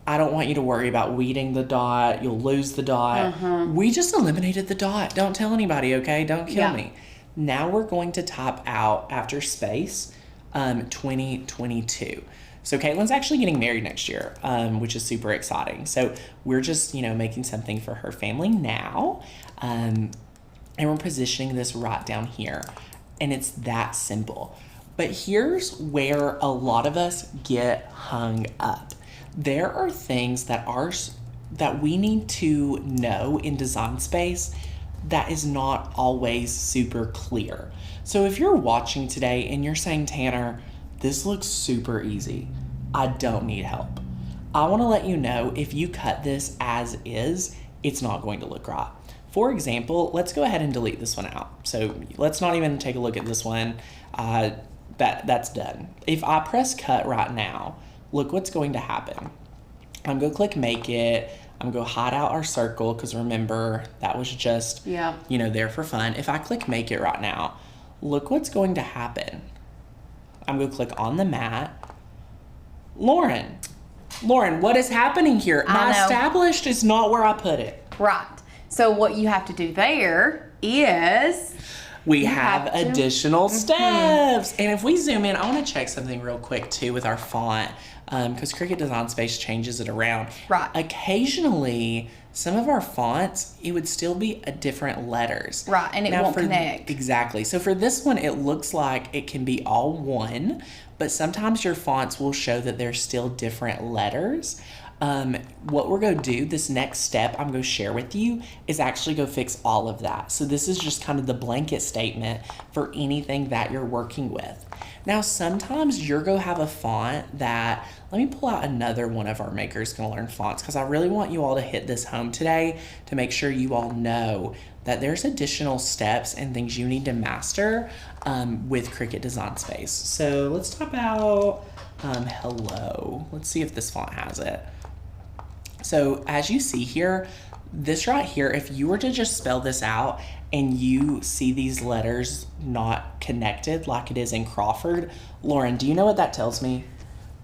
Speaker 1: I don't want you to worry about weeding the dot. You'll lose the dot. We just eliminated the dot. Don't tell anybody, okay? Don't kill me. Now we're going to type out after space 2022. So Caitlin's actually getting married next year, which is super exciting. So we're just, making something for her family now. And we're positioning this right down here. And it's that simple. But here's where a lot of us get hung up. There are things that we need to know in design space that is not always super clear. So if you're watching today and you're saying, Tanner, this looks super easy, I don't need help, I want to let you know if you cut this as is, it's not going to look right. For example, let's go ahead and delete this one out. So let's not even take a look at this one. That's done. If I press cut right now, look what's going to happen. I'm going to click make it. I'm going to hide out our circle because remember, that was just, there for fun. If I click make it right now, look what's going to happen. I'm going to click on the mat. Lauren, what is happening here? My established is not where I put it.
Speaker 3: Right. So what you have to do there is...
Speaker 1: We have additional steps. And if we zoom in, I want to check something real quick too with our font because Cricut Design Space changes it around.
Speaker 3: Right.
Speaker 1: Occasionally, some of our fonts, it would still be a different letters.
Speaker 3: Right, and it won't connect.
Speaker 1: Exactly. So for this one, it looks like it can be all one, but sometimes your fonts will show that there's still different letters. What we're going to do, this next step I'm going to share with you, is actually go fix all of that. So this is just kind of the blanket statement for anything that you're working with. Now, sometimes you're going to have a font that, let me pull out another one of our Makers Gonna Learn fonts because I really want you all to hit this home today to make sure you all know that there's additional steps and things you need to master with Cricut Design Space. So let's talk about hello. Let's see if this font has it. So as you see here, this right here, if you were to just spell this out and you see these letters not connected like it is in Crawford, Lauren, do you know what that tells me?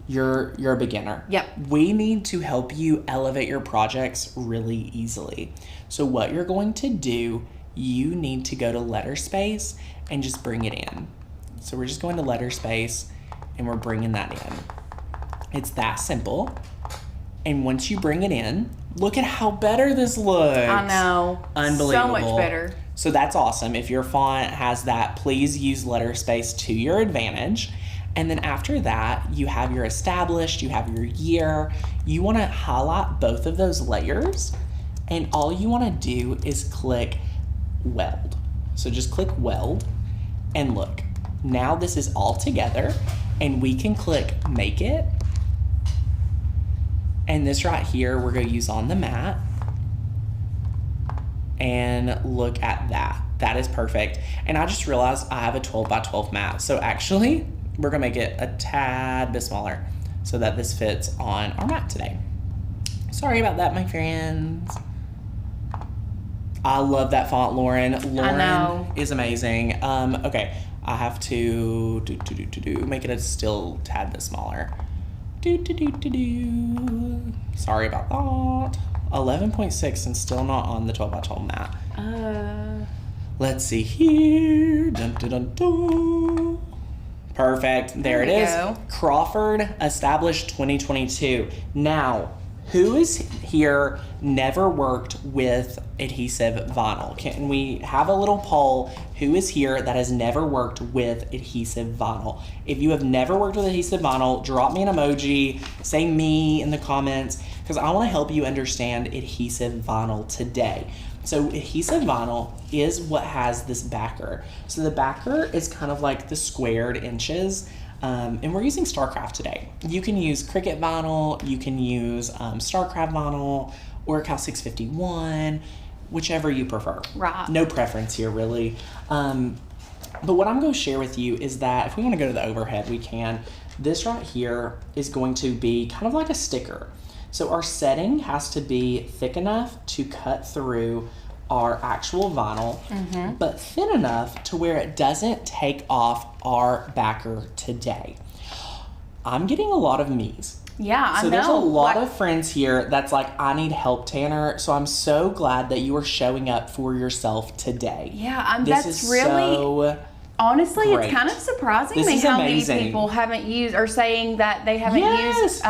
Speaker 1: You're a beginner.
Speaker 3: Yep.
Speaker 1: We need to help you elevate your projects really easily. So what you're going to do, you need to go to letter space and just bring it in. So we're just going to letter space and we're bringing that in. It's that simple. And once you bring it in, look at how better this looks.
Speaker 3: I know.
Speaker 1: Unbelievable.
Speaker 3: So much better.
Speaker 1: So that's awesome. If your font has that, please use letter space to your advantage. And then after that, you have your established, you have your year. You want to highlight both of those layers. And all you want to do is click weld. So just click weld and look. Now this is all together and we can click make it. And this right here, we're going to use on the mat. And look at that. That is perfect. And I just realized I have a 12 by 12 mat. So actually, we're going to make it a tad bit smaller so that this fits on our mat today. Sorry about that, my friends. I love that font, Lauren. Lauren is amazing. Okay, I have to make it a still tad bit smaller. Sorry about that. 11.6 and still not on the 12 by 12 mat. Let's see here. Dun, dun, dun, dun. Perfect. There it is. Crawford established 2022. Now, who is here never worked with adhesive vinyl? Can we have a little poll? Who is here that has never worked with adhesive vinyl? If you have never worked with adhesive vinyl, drop me an emoji, say me in the comments, because I want to help you understand adhesive vinyl today. So adhesive vinyl is what has this backer. So the backer is kind of like the squared inches. And we're using StarCraft today. You can use Cricut Vinyl, you can use StarCraft Vinyl, or Cal 651, whichever you prefer.
Speaker 3: Right.
Speaker 1: No preference here, really. But what I'm going to share with you is that if we want to go to the overhead, we can. This right here is going to be kind of like a sticker. So our setting has to be thick enough to cut through our actual vinyl, but thin enough to where it doesn't take off our backer today. I'm getting a lot of me's.
Speaker 3: Yeah, I know.
Speaker 1: So there's a lot of friends here that's like, I need help, Tanner. So I'm so glad that you are showing up for yourself today.
Speaker 3: Yeah,
Speaker 1: This
Speaker 3: that's
Speaker 1: is
Speaker 3: really...
Speaker 1: so
Speaker 3: Honestly,
Speaker 1: great.
Speaker 3: it's kind of surprising
Speaker 1: This
Speaker 3: me
Speaker 1: is
Speaker 3: how
Speaker 1: amazing.
Speaker 3: many people haven't used or saying that they haven't used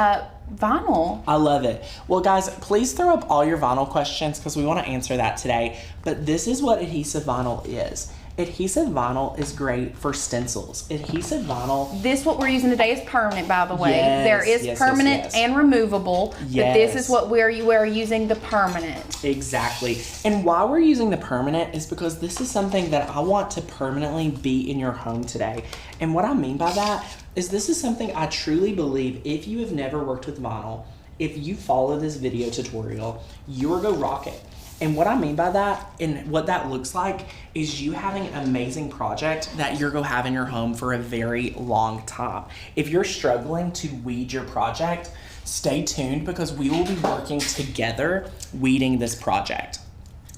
Speaker 3: vinyl.
Speaker 1: I love it. Well, guys, please throw up all your vinyl questions because we want to answer that today. But this is what adhesive vinyl is. Adhesive vinyl is great for stencils. Adhesive vinyl.
Speaker 3: This, what we're using today, is permanent, by the way.
Speaker 1: Yes,
Speaker 3: there is
Speaker 1: yes,
Speaker 3: permanent
Speaker 1: yes.
Speaker 3: and removable.
Speaker 1: Yes.
Speaker 3: But this is what we're using, the permanent.
Speaker 1: Exactly. And why we're using the permanent is because this is something that I want to permanently be in your home today. And what I mean by that is this is something I truly believe if you have never worked with vinyl, if you follow this video tutorial, you are gonna rock it. And what I mean by that, and what that looks like, is you having an amazing project that you're going to have in your home for a very long time. If you're struggling to weed your project, stay tuned because we will be working together weeding this project.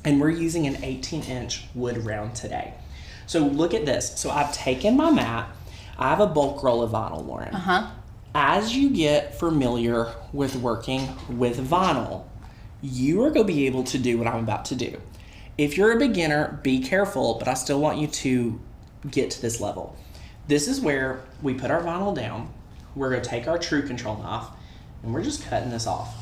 Speaker 1: And we're using an 18-inch wood round today. So look at this. So I've taken my mat. I have a bulk roll of vinyl, Lauren. As you get familiar with working with vinyl, you are going to be able to do what I'm about to do. If you're a beginner, be careful, but I still want you to get to this level. This is where we put our vinyl down. We're going to take our True Control knife, and we're just cutting this off.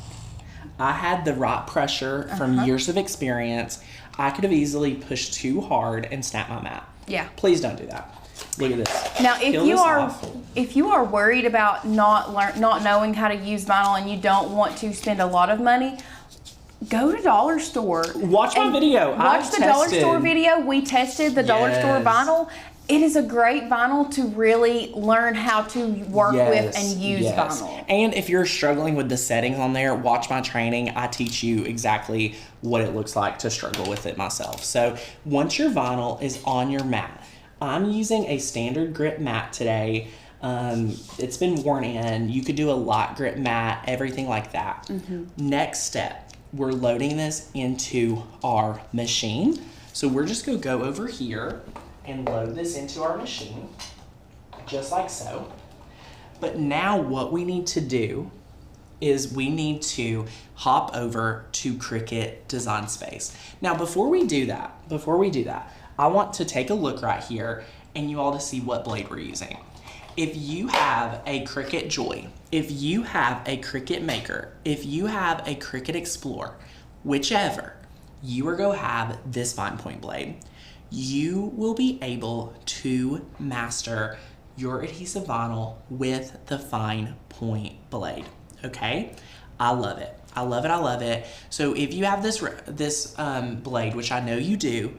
Speaker 1: I had the right pressure from years of experience. I could have easily pushed too hard and snapped my mat.
Speaker 3: Yeah.
Speaker 1: Please don't do that. Look at this.
Speaker 3: Now,
Speaker 1: Peel
Speaker 3: if you are worried about not knowing how to use vinyl and you don't want to spend a lot of money, go to Dollar Store.
Speaker 1: Watch my video.
Speaker 3: Watch the Dollar Store video. We tested the Dollar Store vinyl. It is a great vinyl to really learn how to work with and use vinyl.
Speaker 1: And if you're struggling with the settings on there, watch my training. I teach you exactly what it looks like to struggle with it myself. So once your vinyl is on your mat, I'm using a standard grip mat today. It's been worn in. You could do a light grip mat, everything like that. Next step. We're loading this into our machine. So we're just gonna go over here and load this into our machine, just like so. But now what we need to do is we need to hop over to Cricut Design Space. Now, before we do that, I want to take a look right here and you all to see what blade we're using. If you have a Cricut Joy, if you have a Cricut Maker, if you have a Cricut Explorer, whichever, you are going to have this fine point blade. You will be able to master your adhesive vinyl with the fine point blade, okay? I love it. I love it. I love it. So if you have this blade, which I know you do,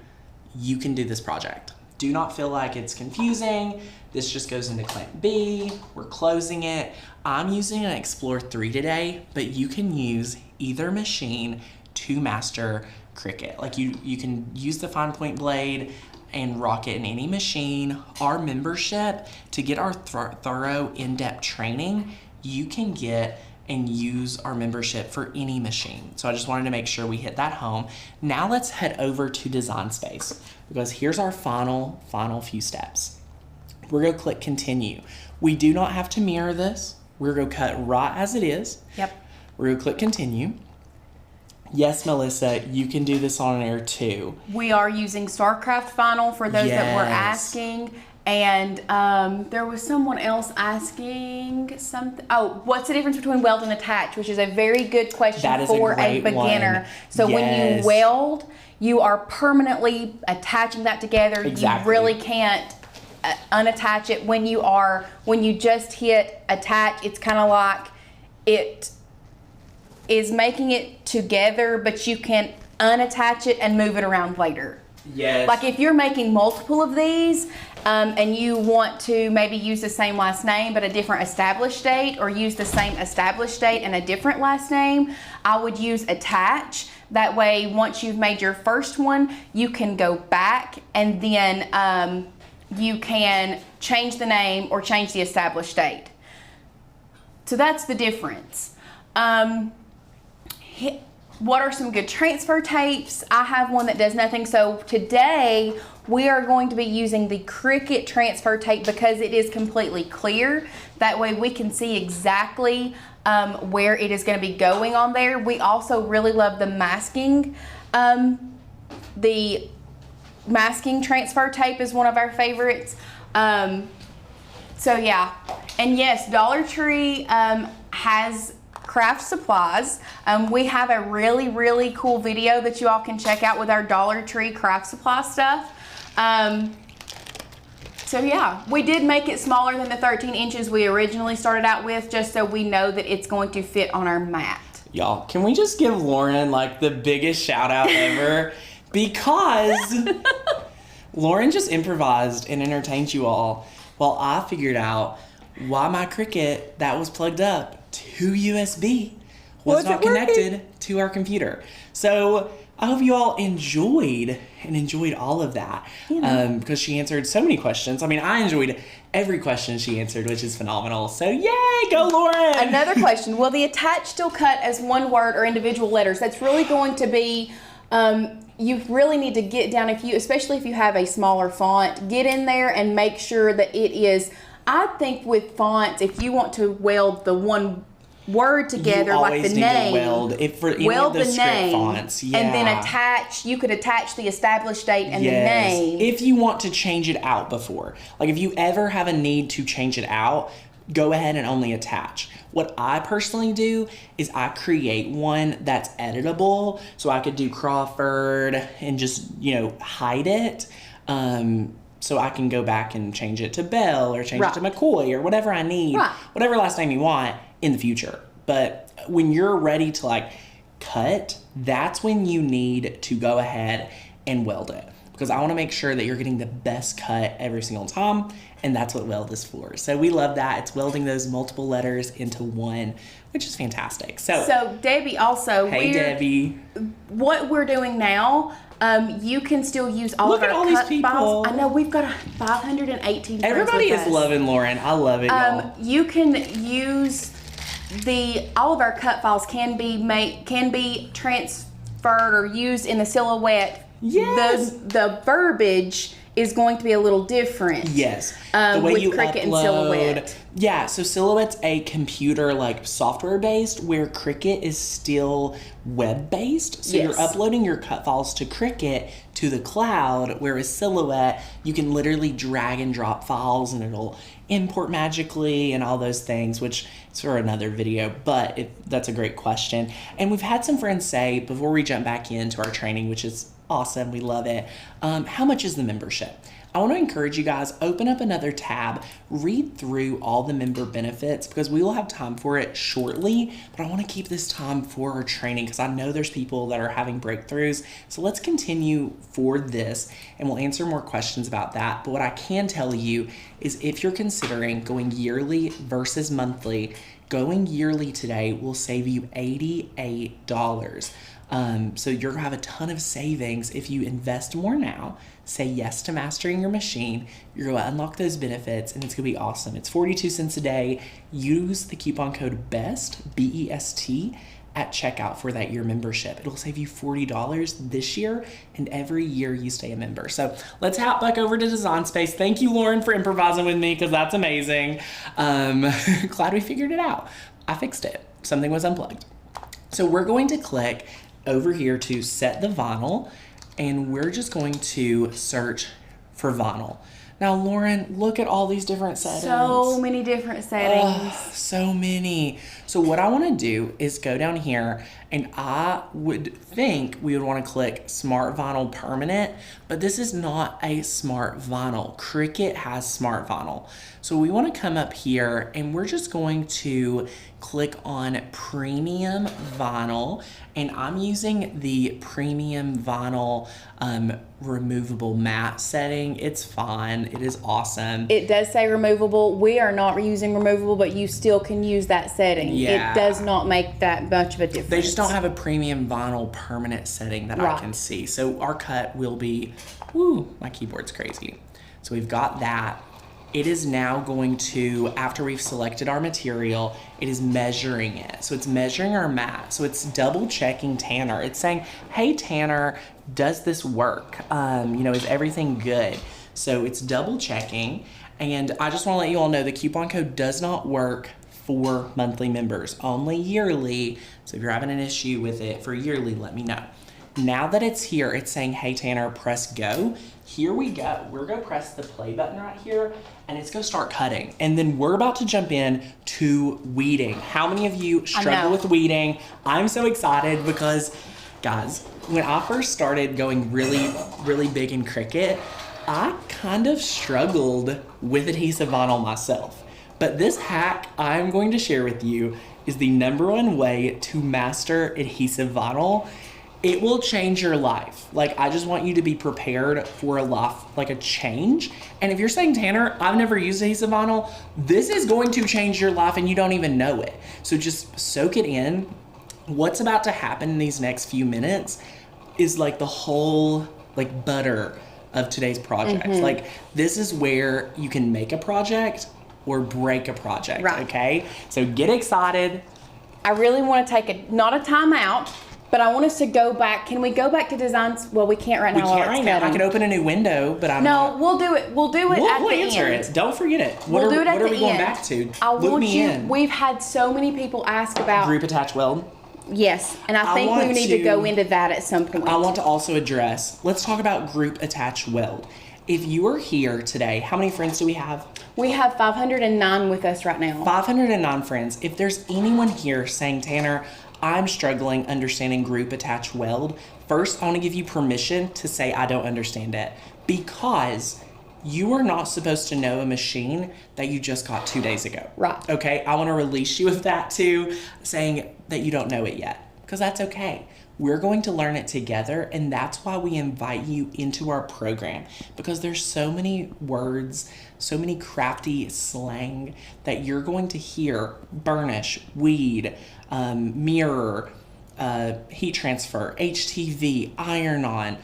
Speaker 1: you can do this project. Do not feel like it's confusing. This just goes into clamp B. We're closing it. I'm using an Explorer 3 today, but you can use either machine to master Cricut. Like you can use the fine point blade and rock it in any machine. Our membership, to get our thorough in-depth training, you can get and use our membership for any machine. So I just wanted to make sure we hit that home. Now let's head over to Design Space because here's our final few steps. We're gonna click continue. We do not have to mirror this. We're gonna cut right as it is.
Speaker 3: Yep.
Speaker 1: We're gonna click continue. Yes, Melissa, you can do this on air too.
Speaker 3: We are using StarCraft vinyl for those that were asking. And there was someone else asking something. Oh, what's the difference between weld and attach? Which is a very good question for a beginner. So when you weld, you are permanently attaching that together.
Speaker 1: Exactly.
Speaker 3: You really can't unattach it. When you just hit attach, it's kind of like it is making it together, but you can unattach it and move it around later.
Speaker 1: Yes.
Speaker 3: Like if you're making multiple of these and you want to maybe use the same last name but a different established date, or use the same established date and a different last name, I would use attach. That way, once you've made your first one, you can go back and then you can change the name or change the established date. So that's the difference. what are some good transfer tapes? I have one that does nothing. So today we are going to be using the Cricut transfer tape because it is completely clear. That way we can see exactly where it is going to be going on there. We also really love the masking. The masking transfer tape is one of our favorites. So yeah, and yes, Dollar Tree has craft supplies. We have a really cool video that you all can check out with our Dollar Tree craft supply stuff. So yeah, we did make it smaller than the 13 inches we originally started out with, just so we know that it's going to fit on our mat.
Speaker 1: Y'all, can we just give Lauren like the biggest shout out ever? Because Lauren just improvised and entertained you all while I figured out why my Cricut that was plugged up to USB was not connected to our computer. So I hope you all enjoyed all of that, because she answered so many questions. I mean, I enjoyed every question she answered, which is phenomenal. So yay, go Lauren!
Speaker 3: Another question, will the attach still cut as one word or individual letters? That's really going to be, you really need to get down, especially if you have a smaller font, get in there and make sure that it is. I think with fonts, if you want to weld the one word together, like the name,
Speaker 1: weld the script fonts,
Speaker 3: and then you could attach the established date and the name.
Speaker 1: If you want to change it out before, like if you ever have a need to change it out, go ahead and only attach. What I personally do is I create one that's editable, so I could do Crawford and just, hide it. So I can go back and change it to Bell or change it to McCoy or whatever I need, whatever last name you want in the future. But when you're ready to cut, that's when you need to go ahead and weld it. Because I want to make sure that you're getting the best cut every single time, and that's what weld is for. So we love that. It's welding those multiple letters into one, which is fantastic. So
Speaker 3: Debbie also,
Speaker 1: Debbie.
Speaker 3: What we're doing now, you can still use all of our
Speaker 1: all
Speaker 3: cut
Speaker 1: these people.
Speaker 3: files. I know we've got 518
Speaker 1: Everybody
Speaker 3: friends
Speaker 1: is
Speaker 3: with us.
Speaker 1: loving Lauren. I love it, y'all.
Speaker 3: You can use all of our cut files can be transferred or used in the silhouette.
Speaker 1: Yes.
Speaker 3: The verbiage is going to be a little different.
Speaker 1: Yes. The way
Speaker 3: with
Speaker 1: you
Speaker 3: Cricut
Speaker 1: upload.
Speaker 3: and Silhouette.
Speaker 1: Yeah, so Silhouette's a computer software based, where Cricut is still web based. So you're uploading your cut files to Cricut to the cloud, whereas Silhouette, you can literally drag and drop files and it'll import magically and all those things, which is for another video, but that's a great question. And we've had some friends say, before we jump back into our training, which is awesome, we love it, how much is the membership? I want to encourage you guys, open up another tab, read through all the member benefits, because we will have time for it shortly, but I want to keep this time for our training because I know there's people that are having breakthroughs. So let's continue for this and we'll answer more questions about that. But what I can tell you is if you're considering going yearly versus monthly, going yearly today will save you $88. So you're gonna have a ton of savings if you invest more now, say yes to mastering your machine, you're gonna unlock those benefits and it's gonna be awesome. It's 42 cents a day. Use the coupon code BEST, B-E-S-T, at checkout for that year membership. It'll save you $40 this year and every year you stay a member. So let's hop back over to Design Space. Thank you, Lauren, for improvising with me because that's amazing. Glad we figured it out. I fixed it. Something was unplugged. So we're going to click over here to set the vinyl and we're just going to search for vinyl. Now, Lauren, look at all these different settings.
Speaker 3: So many different settings.
Speaker 1: So many. So what I want to do is go down here and I would think we would want to click Smart Vinyl Permanent, but this is not a Smart Vinyl. Cricut has Smart Vinyl. So we want to come up here and we're just going to click on Premium Vinyl, and I'm using the Premium Vinyl removable matte setting. It's fine. It is awesome.
Speaker 3: It does say removable. We are not using removable, but you still can use that setting.
Speaker 1: Yeah.
Speaker 3: It does not make that much of a difference.
Speaker 1: They just don't have a Premium Vinyl permanent setting that I can see. So our cut will be, woo, my keyboard's crazy. So we've got that. it is now going to, after we've selected our material, it is measuring it. So it's measuring our mat. So it's double checking Tanner. It's saying, hey Tanner, does this work? Is everything good? So it's double checking. And I just want to let you all know the coupon code does not work for monthly members, only yearly. So if you're having an issue with it for yearly, let me know. Now that it's here, it's saying, hey Tanner, press go. Here we go. We're gonna press the play button right here and it's gonna start cutting. And then we're about to jump in to weeding. How many of you struggle with weeding? I'm so excited because, guys, when I first started going really, really big in Cricut, I kind of struggled with adhesive vinyl myself. But this hack I'm going to share with you is the #1 way to master adhesive vinyl. It will change your life. Like, I just want you to be prepared for a life, like a change. And if you're saying, Tanner, I've never used adhesive vinyl, this is going to change your life and you don't even know it. So just soak it in. What's about to happen in these next few minutes is like the whole like butter of today's project. Like, this is where you can make a project or break a project, okay? So get excited.
Speaker 3: I really want to take not a timeout, but I want us to go back. Can we go back to designs? Well, we can't right now.
Speaker 1: We can't right now. I can open a new window, but I'm
Speaker 3: not. We'll do it. We'll do it at the end.
Speaker 1: We'll answer it. Don't forget it.
Speaker 3: We'll do it at the end.
Speaker 1: What are we going back to?
Speaker 3: Look me in. We've had so many people ask about
Speaker 1: group attach weld.
Speaker 3: Yes, and I think we need to go into that at some point.
Speaker 1: I want to also address, let's talk about group attach weld. If you are here today, how many friends do we have?
Speaker 3: We have 509 with us right now.
Speaker 1: 509 friends. If there's anyone here saying, Tanner, I'm struggling understanding group attach weld, first I want to give you permission to say I don't understand it, because you are not supposed to know a machine that you just got 2 days ago.
Speaker 3: Right.
Speaker 1: Okay, I want to release you of that too, saying that you don't know it yet, because that's okay. We're going to learn it together, and that's why we invite you into our program, because there's so many words, so many crafty slang that you're going to hear: burnish, weed, mirror, heat transfer, HTV, iron-on,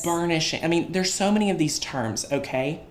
Speaker 1: burnishing. I mean, there's so many of these terms, okay?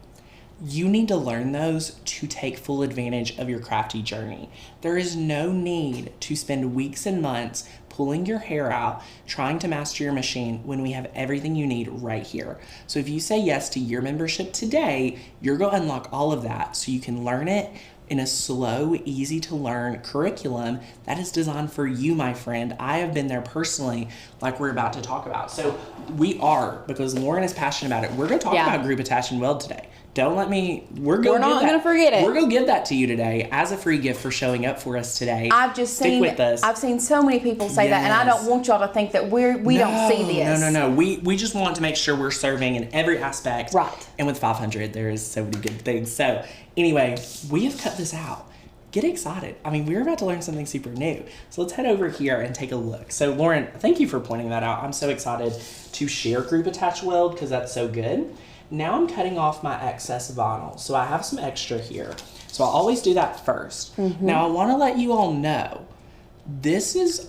Speaker 1: You need to learn those to take full advantage of your crafty journey. There is no need to spend weeks and months pulling your hair out trying to master your machine when we have everything you need right here. So if you say yes to your membership today, you're going to unlock all of that so you can learn it in a slow, easy to learn curriculum that is designed for you, my friend. I have been there personally, like we're about to talk about. So we are, because Lauren is passionate about it. We're going to talk about group attach and weld today. Don't let me, we're not going to forget it. We're going to give that to you today as a free gift for showing up for us today.
Speaker 3: I've seen so many people say that, and I don't want y'all to think that we don't see this.
Speaker 1: No. We just want to make sure we're serving in every aspect. Right. And with 500, there is so many good things. So anyway, we have cut this out. Get excited. I mean, we're about to learn something super new. So let's head over here and take a look. So Lauren, thank you for pointing that out. I'm so excited to share group attach weld because that's so good. Now I'm cutting off my excess vinyl. So I have some extra here. So I always do that first. Now I want to let you all know,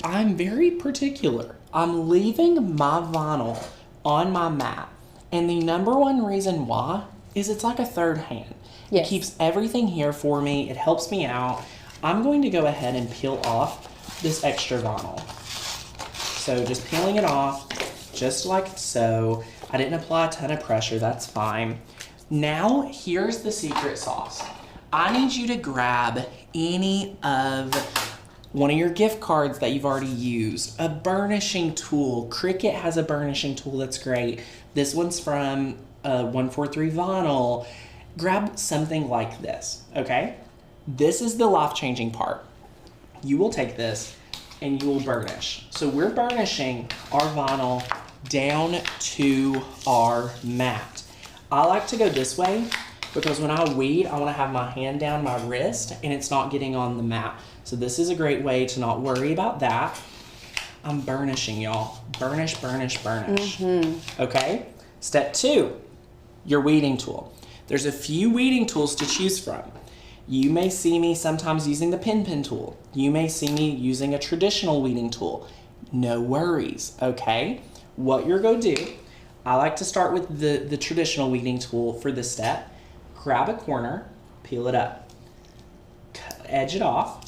Speaker 1: I'm very particular. I'm leaving my vinyl on my mat. And the #1 reason why is it's like a third hand. It keeps everything here for me. It helps me out. I'm going to go ahead and peel off this extra vinyl. So just peeling it off, just like so. I didn't apply a ton of pressure, that's fine. Now, here's the secret sauce. I need you to grab any of one of your gift cards that you've already used, a burnishing tool. Cricut has a burnishing tool that's great. This one's from 143 Vinyl. Grab something like this, okay? This is the life-changing part. You will take this and you will burnish. So we're burnishing our vinyl down to our mat. I like to go this way because when I weed, I want to have my hand down my wrist and it's not getting on the mat. So this is a great way to not worry about that. I'm burnishing, y'all. Burnish, burnish, burnish. Okay? Step 2, your weeding tool. There's a few weeding tools to choose from. You may see me sometimes using the pin tool. You may see me using a traditional weeding tool. No worries, okay? What you're going to do, I like to start with the traditional weeding tool for this step. grab a corner, peel it up, edge it off,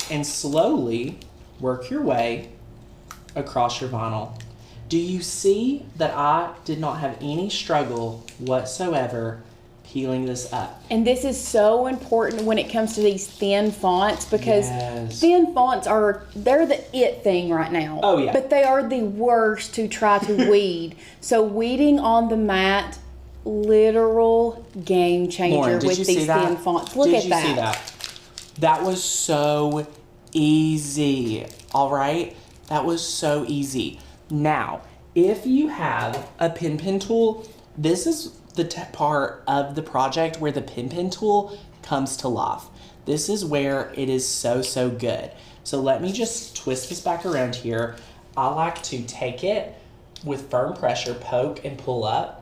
Speaker 1: and slowly work your way across your vinyl. Do you see that I did not have any struggle whatsoever peeling this up?
Speaker 3: And this is so important when it comes to these thin fonts, because
Speaker 1: Yes.
Speaker 3: thin fonts they're the it thing right now.
Speaker 1: Oh, yeah.
Speaker 3: But they are the worst to try to weed. So weeding on the mat, literal game changer
Speaker 1: Lauren, did
Speaker 3: with
Speaker 1: you see
Speaker 3: these
Speaker 1: that?
Speaker 3: thin fonts. Look
Speaker 1: Did
Speaker 3: at
Speaker 1: you
Speaker 3: that.
Speaker 1: see that? That was so easy. All right? That was so easy. Now, if you have a pin tool, this is the part of the project where the pin tool comes to life. This is where it is so good. So let me just twist this back around here. I like to take it with firm pressure, poke and pull up,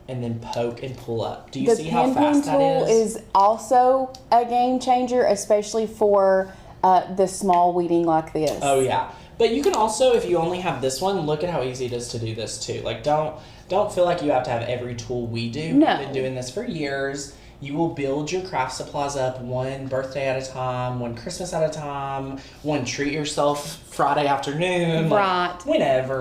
Speaker 1: and then poke and pull up. Do you see how fast that
Speaker 3: tool is also a game changer, especially for the small weeding like this.
Speaker 1: Oh yeah. But you can also, if you only have this one, look at how easy it is to do this too. Like don't feel like you have to have every tool we do.
Speaker 3: No.
Speaker 1: We've been doing this for years. You will build your craft supplies up one birthday at a time, one Christmas at a time, one treat yourself Friday afternoon.
Speaker 3: Right.
Speaker 1: Like, whenever.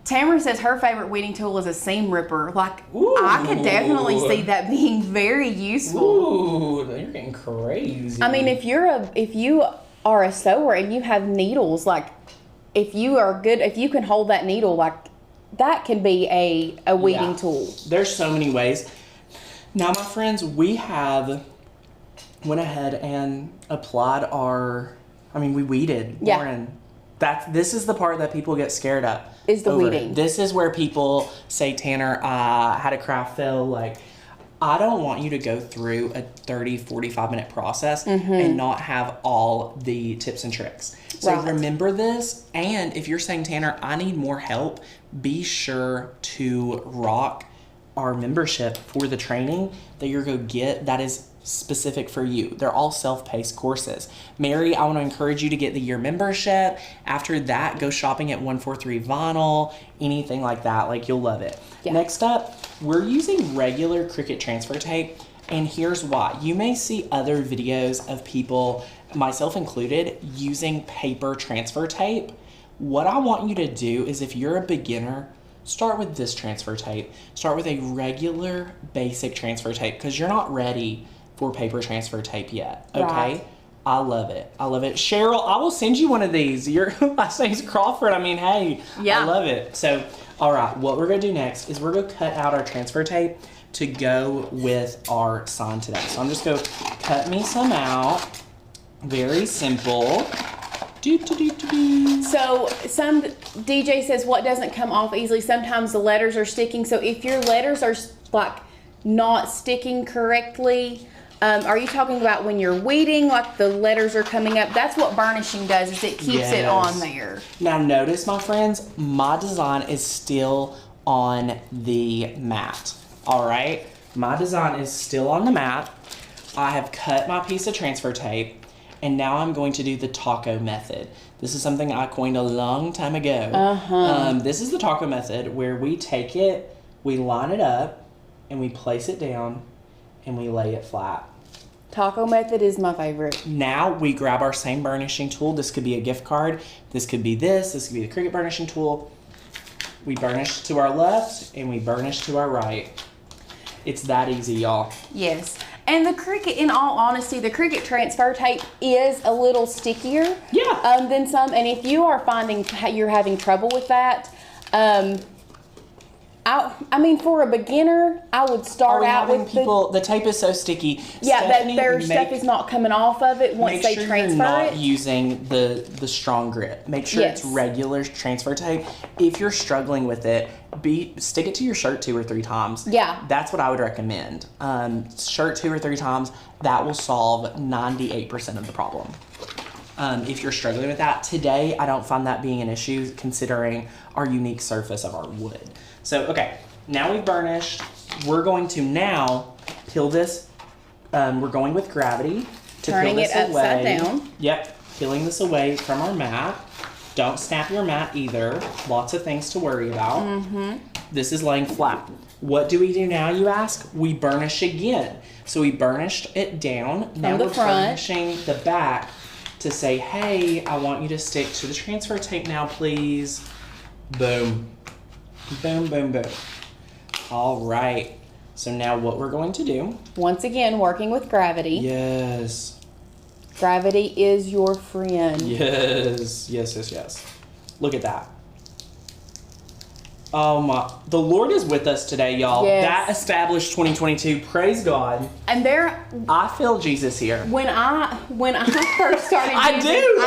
Speaker 3: Tamara says her favorite weeding tool is a seam ripper. Like,
Speaker 1: Ooh.
Speaker 3: I could definitely see that being very useful.
Speaker 1: Ooh, you're getting crazy.
Speaker 3: I mean, if you are a sewer and you have needles, like if you can hold that needle, like that can be a weeding
Speaker 1: Yeah.
Speaker 3: tool.
Speaker 1: There's so many ways. Now, my friends, we have went ahead and applied we weeded.
Speaker 3: Yeah.
Speaker 1: Lauren, this is the part that people get scared of.
Speaker 3: Is the
Speaker 1: over.
Speaker 3: weeding.
Speaker 1: This is where people say, Tanner, I had a craft fail. Like, I don't want you to go through a 30, 45 minute process and not have all the tips and tricks. So
Speaker 3: Right.
Speaker 1: remember this. And if you're saying, Tanner, I need more help, be sure to rock our membership for the training that you're going to get that is specific for you. They're all self-paced courses. Mary, I want to encourage you to get the year membership. After that, go shopping at 143 Vinyl, anything like that. Like, you'll love it.
Speaker 3: Yeah.
Speaker 1: Next up, we're using regular Cricut transfer tape, and here's why. You may see other videos of people, myself included, using paper transfer tape. What I want you to do is, if you're a beginner, start with this transfer tape. Start with a regular basic transfer tape, because you're not ready for paper transfer tape yet. Okay?
Speaker 3: Right.
Speaker 1: I love it. I love it. Cheryl, I will send you one of these. Your last name's Crawford. I mean, hey,
Speaker 3: Yeah.
Speaker 1: I love it. So, all right, what we're going to do next is we're going to cut out our transfer tape to go with our sign today. So I'm just going to cut me some out. Very simple.
Speaker 3: So some DJ says what doesn't come off easily. Sometimes the letters are sticking. So if your letters are like not sticking correctly, are you talking about when you're weeding, like the letters are coming up? That's what burnishing does, is it keeps it on there.
Speaker 1: Now notice, my friends, my design is still on the mat. All right, my design is still on the mat. I have cut my piece of transfer tape. And now I'm going to do the taco method. This is something I coined a long time ago. This is the taco method, where we take it, we line it up, and we place it down, and we lay it flat.
Speaker 3: Taco method is my favorite.
Speaker 1: Now we grab our same burnishing tool. This could be a gift card. This could be this could be the Cricut burnishing tool. We burnish to our left, and we burnish to our right. It's that easy, y'all.
Speaker 3: Yes. And the Cricut, in all honesty, the Cricut transfer tape is a little stickier than some. And if you are finding you're having trouble with that, I mean, for a beginner, I would start out with
Speaker 1: the tape is so sticky.
Speaker 3: Yeah,
Speaker 1: Stephanie,
Speaker 3: that their stuff is not coming off of it once they transfer
Speaker 1: you're not
Speaker 3: it.
Speaker 1: using the strong grip. Make sure it's regular transfer tape. If you're struggling with it, stick it to your shirt 2 or 3 times.
Speaker 3: Yeah.
Speaker 1: That's what I would recommend. Shirt 2 or 3 times, that will solve 98% of the problem. If you're struggling with that today, I don't find that being an issue considering our unique surface of our wood. So, okay, now we've burnished. We're going to now peel this. We're going with gravity to
Speaker 3: Turning
Speaker 1: peel this
Speaker 3: it upside
Speaker 1: away.
Speaker 3: down.
Speaker 1: Yep, peeling this away from our mat. Don't snap your mat either. Lots of things to worry about. This is laying flat. What do we do now, you ask? We burnish again. So we burnished it down. Now we're burnishing the back to say, hey, I want you to stick to the transfer tape now, please. Boom. Boom, boom, boom. All right. So now what we're going to do.
Speaker 3: Once again, working with gravity.
Speaker 1: Yes.
Speaker 3: Gravity is your friend.
Speaker 1: Yes. Yes, yes, yes. Look at that. Oh my, the Lord is with us today, y'all.
Speaker 3: Yes.
Speaker 1: That established 2022. Praise God.
Speaker 3: And
Speaker 1: I feel Jesus here.
Speaker 3: when I first started
Speaker 1: I
Speaker 3: using,
Speaker 1: do.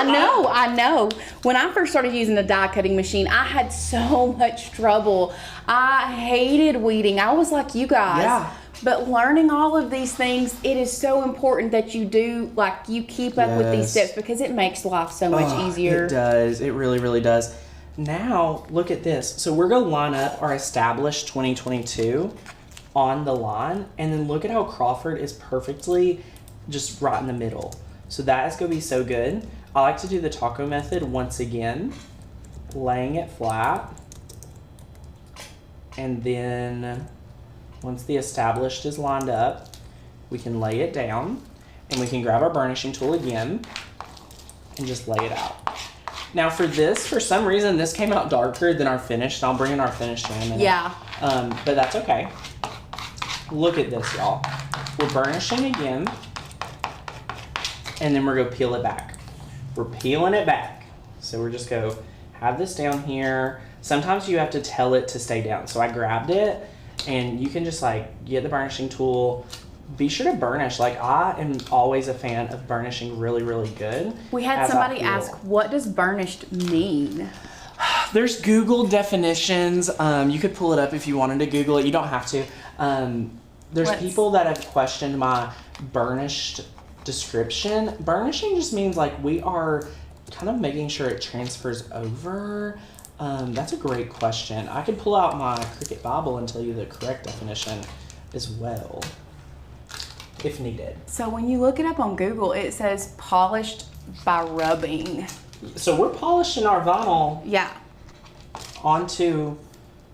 Speaker 3: I know. When I first started using the die cutting machine, I had so much trouble. I hated weeding. I was like you guys.
Speaker 1: Yeah.
Speaker 3: But learning all of these things, it is so important that you do, like, you keep up with these steps because it makes life so much easier.
Speaker 1: It does. It really, really does. Now, look at this. So we're going to line up our established 2022 on the line. And then look at how Crawford is perfectly just right in the middle. So that is going to be so good. I like to do the taco method once again. Laying it flat. And then once the established is lined up, we can lay it down. And we can grab our burnishing tool again. And just lay it out. Now for this, for some reason, this came out darker than our finished. I'll bring in our finished in a minute.
Speaker 3: Yeah.
Speaker 1: But that's okay. Look at this, y'all. We're burnishing again. And then we're going to peel it back. We're peeling it back. So we're just going to have this down here. Sometimes you have to tell it to stay down. So I grabbed it. And you can just like get the burnishing tool. Be sure to burnish. Like, I am always a fan of burnishing really, really good.
Speaker 3: We had somebody ask, what does burnished mean?
Speaker 1: There's Google definitions. You could pull it up if you wanted to Google it. You don't have to. There's people that have questioned my burnished description. Burnishing just means like we are kind of making sure it transfers over. That's a great question. I could pull out my Cricut Bible and tell you the correct definition as well, if needed.
Speaker 3: So when you look it up on Google, it says polished by rubbing.
Speaker 1: So we're polishing our vinyl onto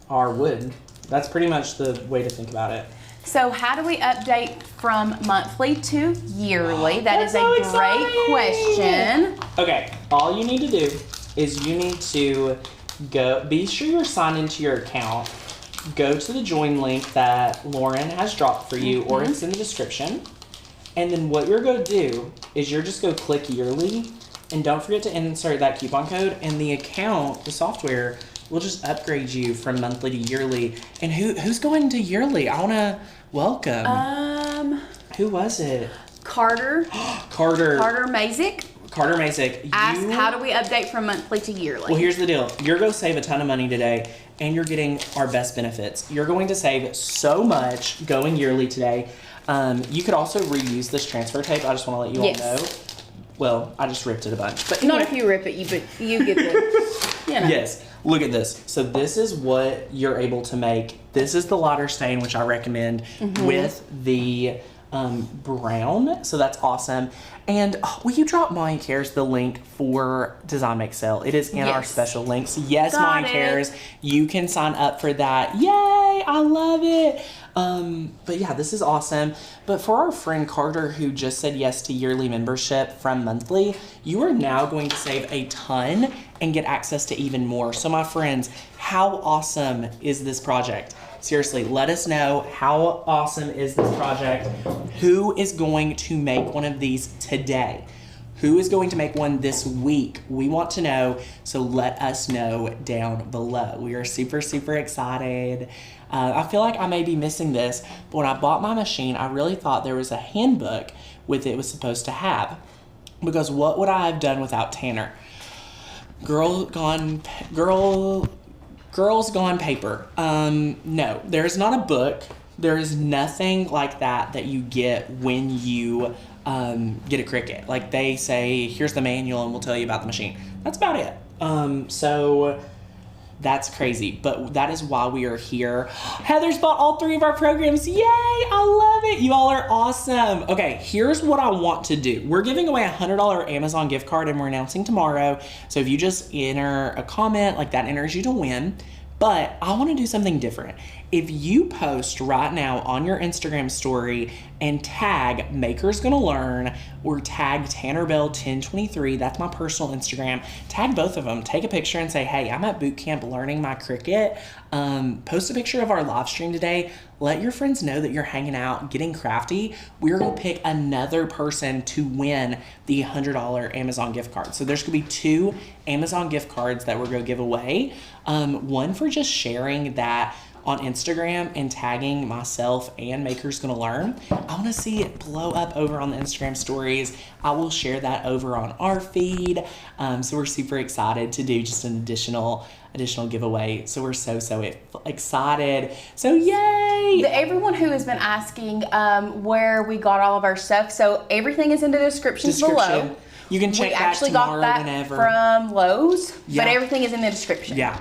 Speaker 1: our wood. That's pretty much the way to think about it.
Speaker 3: So how do we update from monthly to yearly? That is
Speaker 1: so
Speaker 3: a
Speaker 1: exciting.
Speaker 3: great question.
Speaker 1: Okay, all you need to do is you need to be sure you're signed into your account. Go to the join link that Lauren has dropped for you, or it's in the description. And then what you're going to do is you're just going to click yearly, and don't forget to insert that coupon code, and the account, the software, will just upgrade you from monthly to yearly. And who's going to yearly? I want to welcome. Who was it?
Speaker 3: Carter.
Speaker 1: Carter
Speaker 3: Mazik.
Speaker 1: Carter Masick.
Speaker 3: Asked, how do we update from monthly to yearly?
Speaker 1: Well, here's the deal. You're going to save a ton of money today, and you're getting our best benefits. You're going to save so much going yearly today. You could also reuse this transfer tape. I just want to let you all know. Well, I just ripped it a bunch. But
Speaker 3: not if you rip it, you get the, you know.
Speaker 1: Yes. Look at this. So this is what you're able to make. This is the lighter stain, which I recommend, with the brown. So that's awesome. And will you drop Molly Cares the link for Design Make Sell? It is in our special links. Yes, Molly Cares. You can sign up for that. Yay! I love it. But yeah, this is awesome. But for our friend Carter, who just said yes to yearly membership from monthly, you are now going to save a ton and get access to even more. So my friends, how awesome is this project? Seriously, let us know, how awesome is this project? Who is going to make one of these today? Who is going to make one this week? We want to know, so let us know down below. We are super, super excited. I feel like I may be missing this, but when I bought my machine, I really thought there was a handbook with it was supposed to have. Because what would I have done without Tanner? Girls Gone Paper. No, there's not a book. There is nothing like that you get when you get a Cricut. Like, they say, here's the manual and we'll tell you about the machine. That's about it. So that's crazy, but that is why we are here. Heather's bought all 3 of our programs. Yay, I love it. You all are awesome. Okay, here's what I want to do. We're giving away a $100 Amazon gift card, and we're announcing tomorrow. So if you just enter a comment, like, that enters you to win. But I want to do something different. If you post right now on your Instagram story and tag Maker's Gonna Learn or tag Tanner Bell 1023, that's my personal Instagram, tag both of them, take a picture and say, hey, I'm at boot camp learning my Cricut. Post a picture of our live stream today. Let your friends know that you're hanging out, getting crafty. We're gonna pick another person to win the $100 Amazon gift card. So there's gonna be 2 Amazon gift cards that we're gonna give away. One for just sharing that on Instagram and tagging myself and Maker's Gonna Learn. I wanna see it blow up over on the Instagram stories. I will share that over on our feed. So we're super excited to do just an additional giveaway. So we're so excited. So yay!
Speaker 3: Everyone who has been asking where we got all of our stuff, so everything is in the description below.
Speaker 1: You can check that tomorrow, whenever.
Speaker 3: From Lowe's, but everything is in the description.
Speaker 1: Yeah.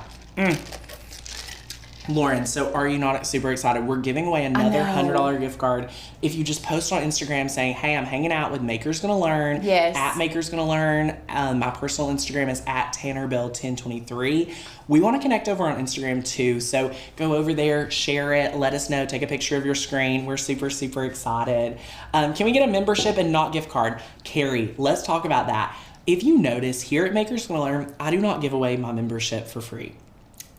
Speaker 1: Lauren, so are you not super excited? We're giving away another $100 gift card. If you just post on Instagram saying, hey, I'm hanging out with Maker's Gonna Learn.
Speaker 3: Yes.
Speaker 1: At Maker's Gonna Learn. My personal Instagram is at TannerBell1023. We want to connect over on Instagram too. So go over there, share it, let us know, take a picture of your screen. We're super excited. Can we get a membership and not gift card? Carrie, let's talk about that. If you notice, here at Maker's Gonna Learn, I do not give away my membership for free.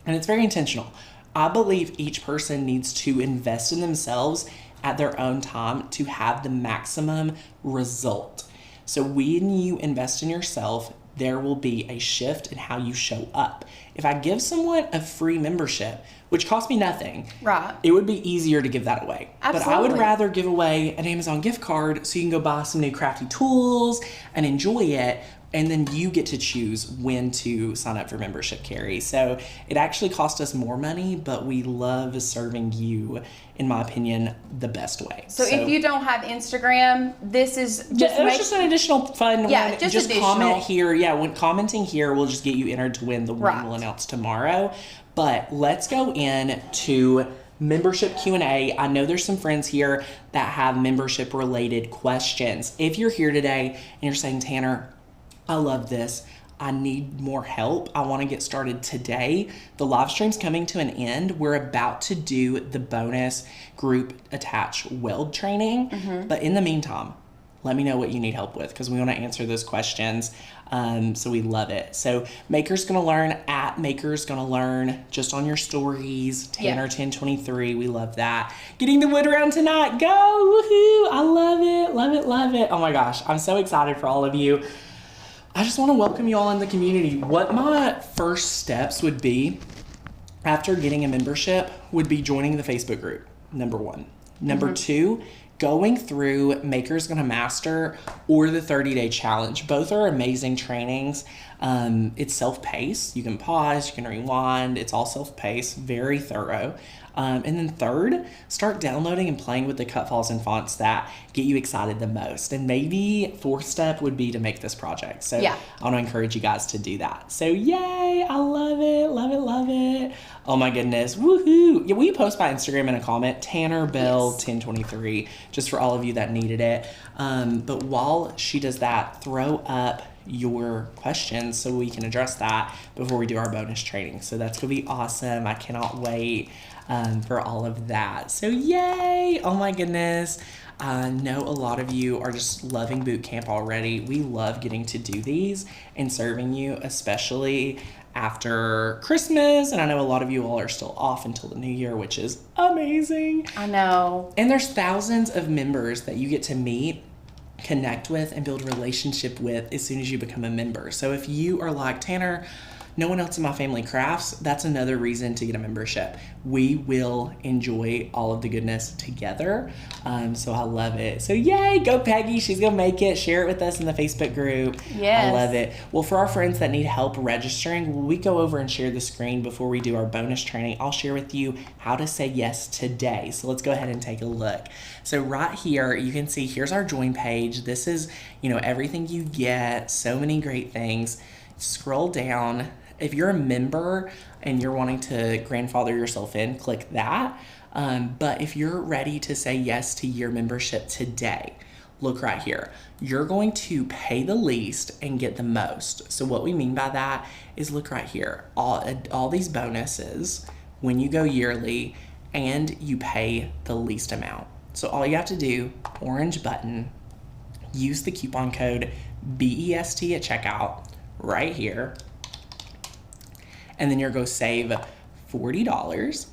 Speaker 1: And it's very intentional. I believe each person needs to invest in themselves at their own time to have the maximum result. So when you invest in yourself, there will be a shift in how you show up. If I give someone a free membership, which costs me nothing,
Speaker 3: right,
Speaker 1: it would be easier to give that away.
Speaker 3: Absolutely.
Speaker 1: But I would rather give away an Amazon gift card so you can go buy some new crafty tools and enjoy it. And then you get to choose when to sign up for membership, Carrie. So it actually cost us more money, but we love serving you, in my opinion, the best way.
Speaker 3: So if you don't have Instagram, this is just
Speaker 1: just an additional fun one.
Speaker 3: Just additional.
Speaker 1: Comment here. Yeah, when commenting here, we'll just get you entered to win. The one we'll announce tomorrow. But let's go in to membership Q&A. I know there's some friends here that have membership related questions. If you're here today and you're saying, Tanner, I love this. I need more help. I want to get started today. The live stream's coming to an end. We're about to do the bonus group attach weld training. But in the meantime, let me know what you need help with because we want to answer those questions. So we love it. So Maker's Gonna Learn at Maker's Gonna Learn just on your stories. Tanner 1023. We love that. Getting the wood around tonight. Go! Woohoo! I love it. Love it. Love it. Oh my gosh. I'm so excited for all of you. I just want to welcome you all in the community. What my first steps would be after getting a membership would be joining the Facebook group, number 1. Number 2, going through Maker's Gonna Master or the 30-day challenge. Both are amazing trainings. It's self-paced. You can pause, you can rewind. It's all self-paced, very thorough. And then 3rd, start downloading and playing with the cut files and fonts that get you excited the most. And maybe 4th step would be to make this project. So I want to encourage you guys to do that. So yay, I love it, love it, love it. Oh my goodness, woohoo. Yeah, will you post my Instagram in a comment? Tanner Bell 1023, just for all of you that needed it. But while she does that, throw up your questions so we can address that before we do our bonus training. So that's gonna be awesome. I cannot wait for all of that. So yay! Oh my goodness. I know a lot of you are just loving boot camp already. We love getting to do these and serving you, especially after Christmas. And I know a lot of you all are still off until the new year, which is amazing.
Speaker 3: I know.
Speaker 1: And there's thousands of members that you get to meet, connect with, and build a relationship with as soon as you become a member. So if you are like, Tanner, no one else in my family crafts, that's another reason to get a membership. We will enjoy all of the goodness together. So I love it. So yay, go Peggy. She's gonna make it. Share it with us in the Facebook group.
Speaker 3: Yes.
Speaker 1: I love it. Well, for our friends that need help registering, will we go over and share the screen before we do our bonus training? I'll share with you how to say yes today. So let's go ahead and take a look. So right here, you can see here's our join page. This is, everything you get, so many great things. Scroll down. If you're a member and you're wanting to grandfather yourself in, click that. But if you're ready to say yes to your membership today, look right here. You're going to pay the least and get the most. So what we mean by that is look right here. All these bonuses when you go yearly and you pay the least amount. So all you have to do, orange button, use the coupon code BEST at checkout right here. And then you're going to save $40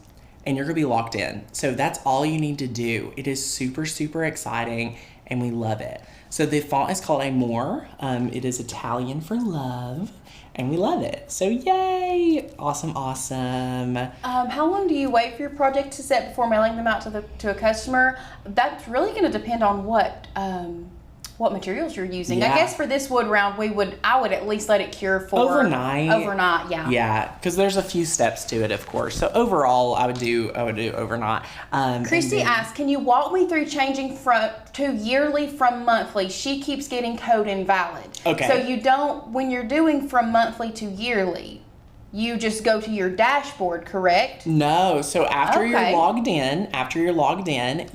Speaker 1: and you're going to be locked in. So that's all you need to do. It is super, super exciting and we love it. So the font is called Amore. It is Italian for love and we love it. So yay! Awesome, awesome.
Speaker 3: How long do you wait for your project to set before mailing them out to a customer? That's really going to depend on what materials you're using.
Speaker 1: Yeah.
Speaker 3: I guess for this wood round, I would at least let it cure for overnight. Yeah.
Speaker 1: Yeah, because there's a few steps to it, of course. So overall, I would do overnight.
Speaker 3: Christy asked, can you walk me through changing to yearly from monthly? She keeps getting code invalid.
Speaker 1: Okay.
Speaker 3: So you don't, when you're doing from monthly to yearly, you just go to your dashboard, correct?
Speaker 1: No, so after you're logged in,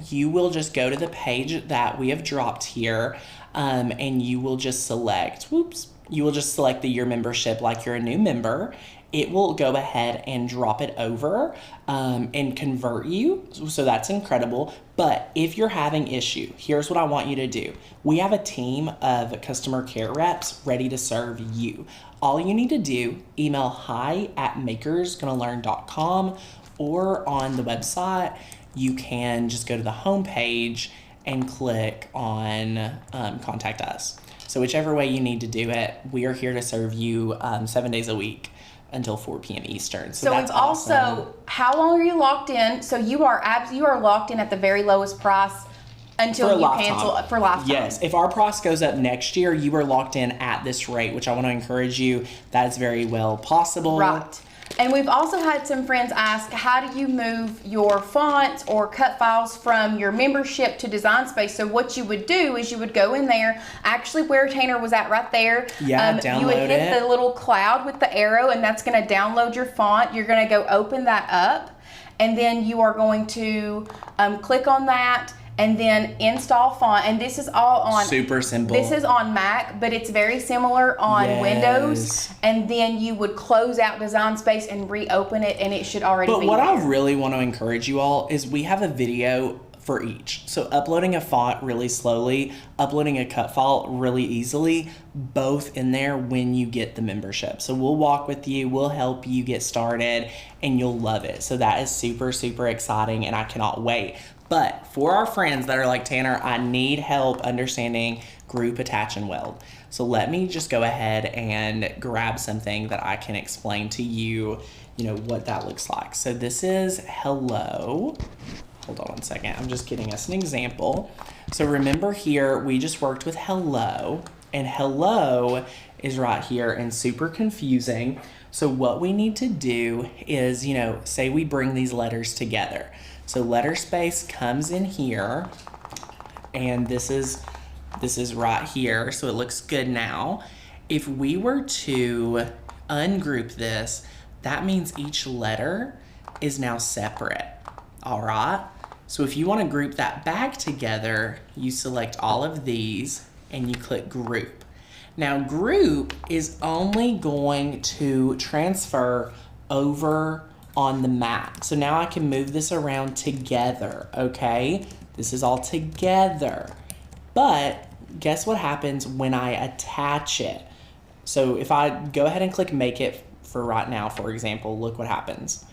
Speaker 1: you will just go to the page that we have dropped here, and you will just select, the year membership like you're a new member. It will go ahead and drop it over and convert you. So that's incredible. But if you're having issue, here's what I want you to do. We have a team of customer care reps ready to serve you. All you need to do, email hi@makersgonnalearn.com, or on the website, you can just go to the home page and click on contact us. So whichever way you need to do it, we are here to serve you 7 days a week until 4 p.m. Eastern. So that's
Speaker 3: it's also,
Speaker 1: awesome.
Speaker 3: how long are you locked in? So you are locked in at the very lowest price until you cancel for lifetime.
Speaker 1: Yes, if our price goes up next year, you are locked in at this rate, which I want to encourage you. That is very well possible.
Speaker 3: Right. And we've also had some friends ask, how do you move your fonts or cut files from your membership to Design Space? So what you would do is you would go in there, actually where Tanner was at right there.
Speaker 1: Download
Speaker 3: you would hit the little cloud with the arrow, and that's going to download your font. You're going to go open that up, and then you are going to click on that, and then install font. And this is all on
Speaker 1: super simple.
Speaker 3: This is on Mac, but it's very similar on Windows. And then you would close out Design Space and reopen it, and it should already be
Speaker 1: But what
Speaker 3: there.
Speaker 1: I really want to encourage you all is we have a video for each. So uploading a font really slowly, uploading a cut file really easily, both in there when you get the membership. So we'll walk with you, we'll help you get started, and you'll love it. So that is super, super exciting, and I cannot wait. But for our friends that are like, Tanner, I need help understanding group, attach, and weld. So let me just go ahead and grab something that I can explain to you, what that looks like. So this is hello. Hold on one second. I'm just getting us an example. So remember here, we just worked with hello, and hello is right here and super confusing. So what we need to do is, say we bring these letters together. So letter space comes in here, and this is right here, so it looks good now. If we were to ungroup this, that means each letter is now separate, all right? So if you want to group that back together, you select all of these and you click group. Now group is only going to transfer over on the mat. So now I can move this around together, okay? This is all together. But guess what happens when I attach it? So if I go ahead and click make it for right now, for example, look what happens.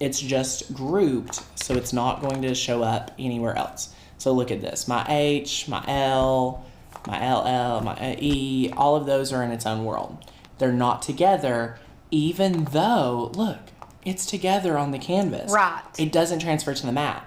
Speaker 1: It's just grouped, so it's not going to show up anywhere else. So look at this, my H, my L, my LL, my E, all of those are in its own world. They're not together, even though, look, it's together on the canvas.
Speaker 3: Right.
Speaker 1: It doesn't transfer to the mat.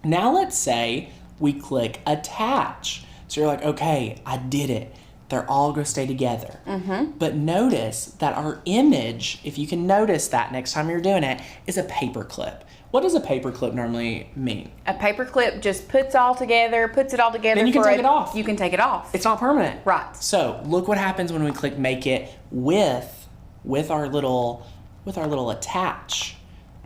Speaker 1: Now let's say we click attach. So you're like, okay, I did it. They're all going to stay together. Mm-hmm. But notice that our image, if you can notice that next time you're doing it, is a paper clip. What does a paper clip normally mean?
Speaker 3: A paper clip just puts it all together.
Speaker 1: Then you can take it off.
Speaker 3: You can take it off.
Speaker 1: It's not permanent.
Speaker 3: Right.
Speaker 1: So look what happens when we click make it with our little attach.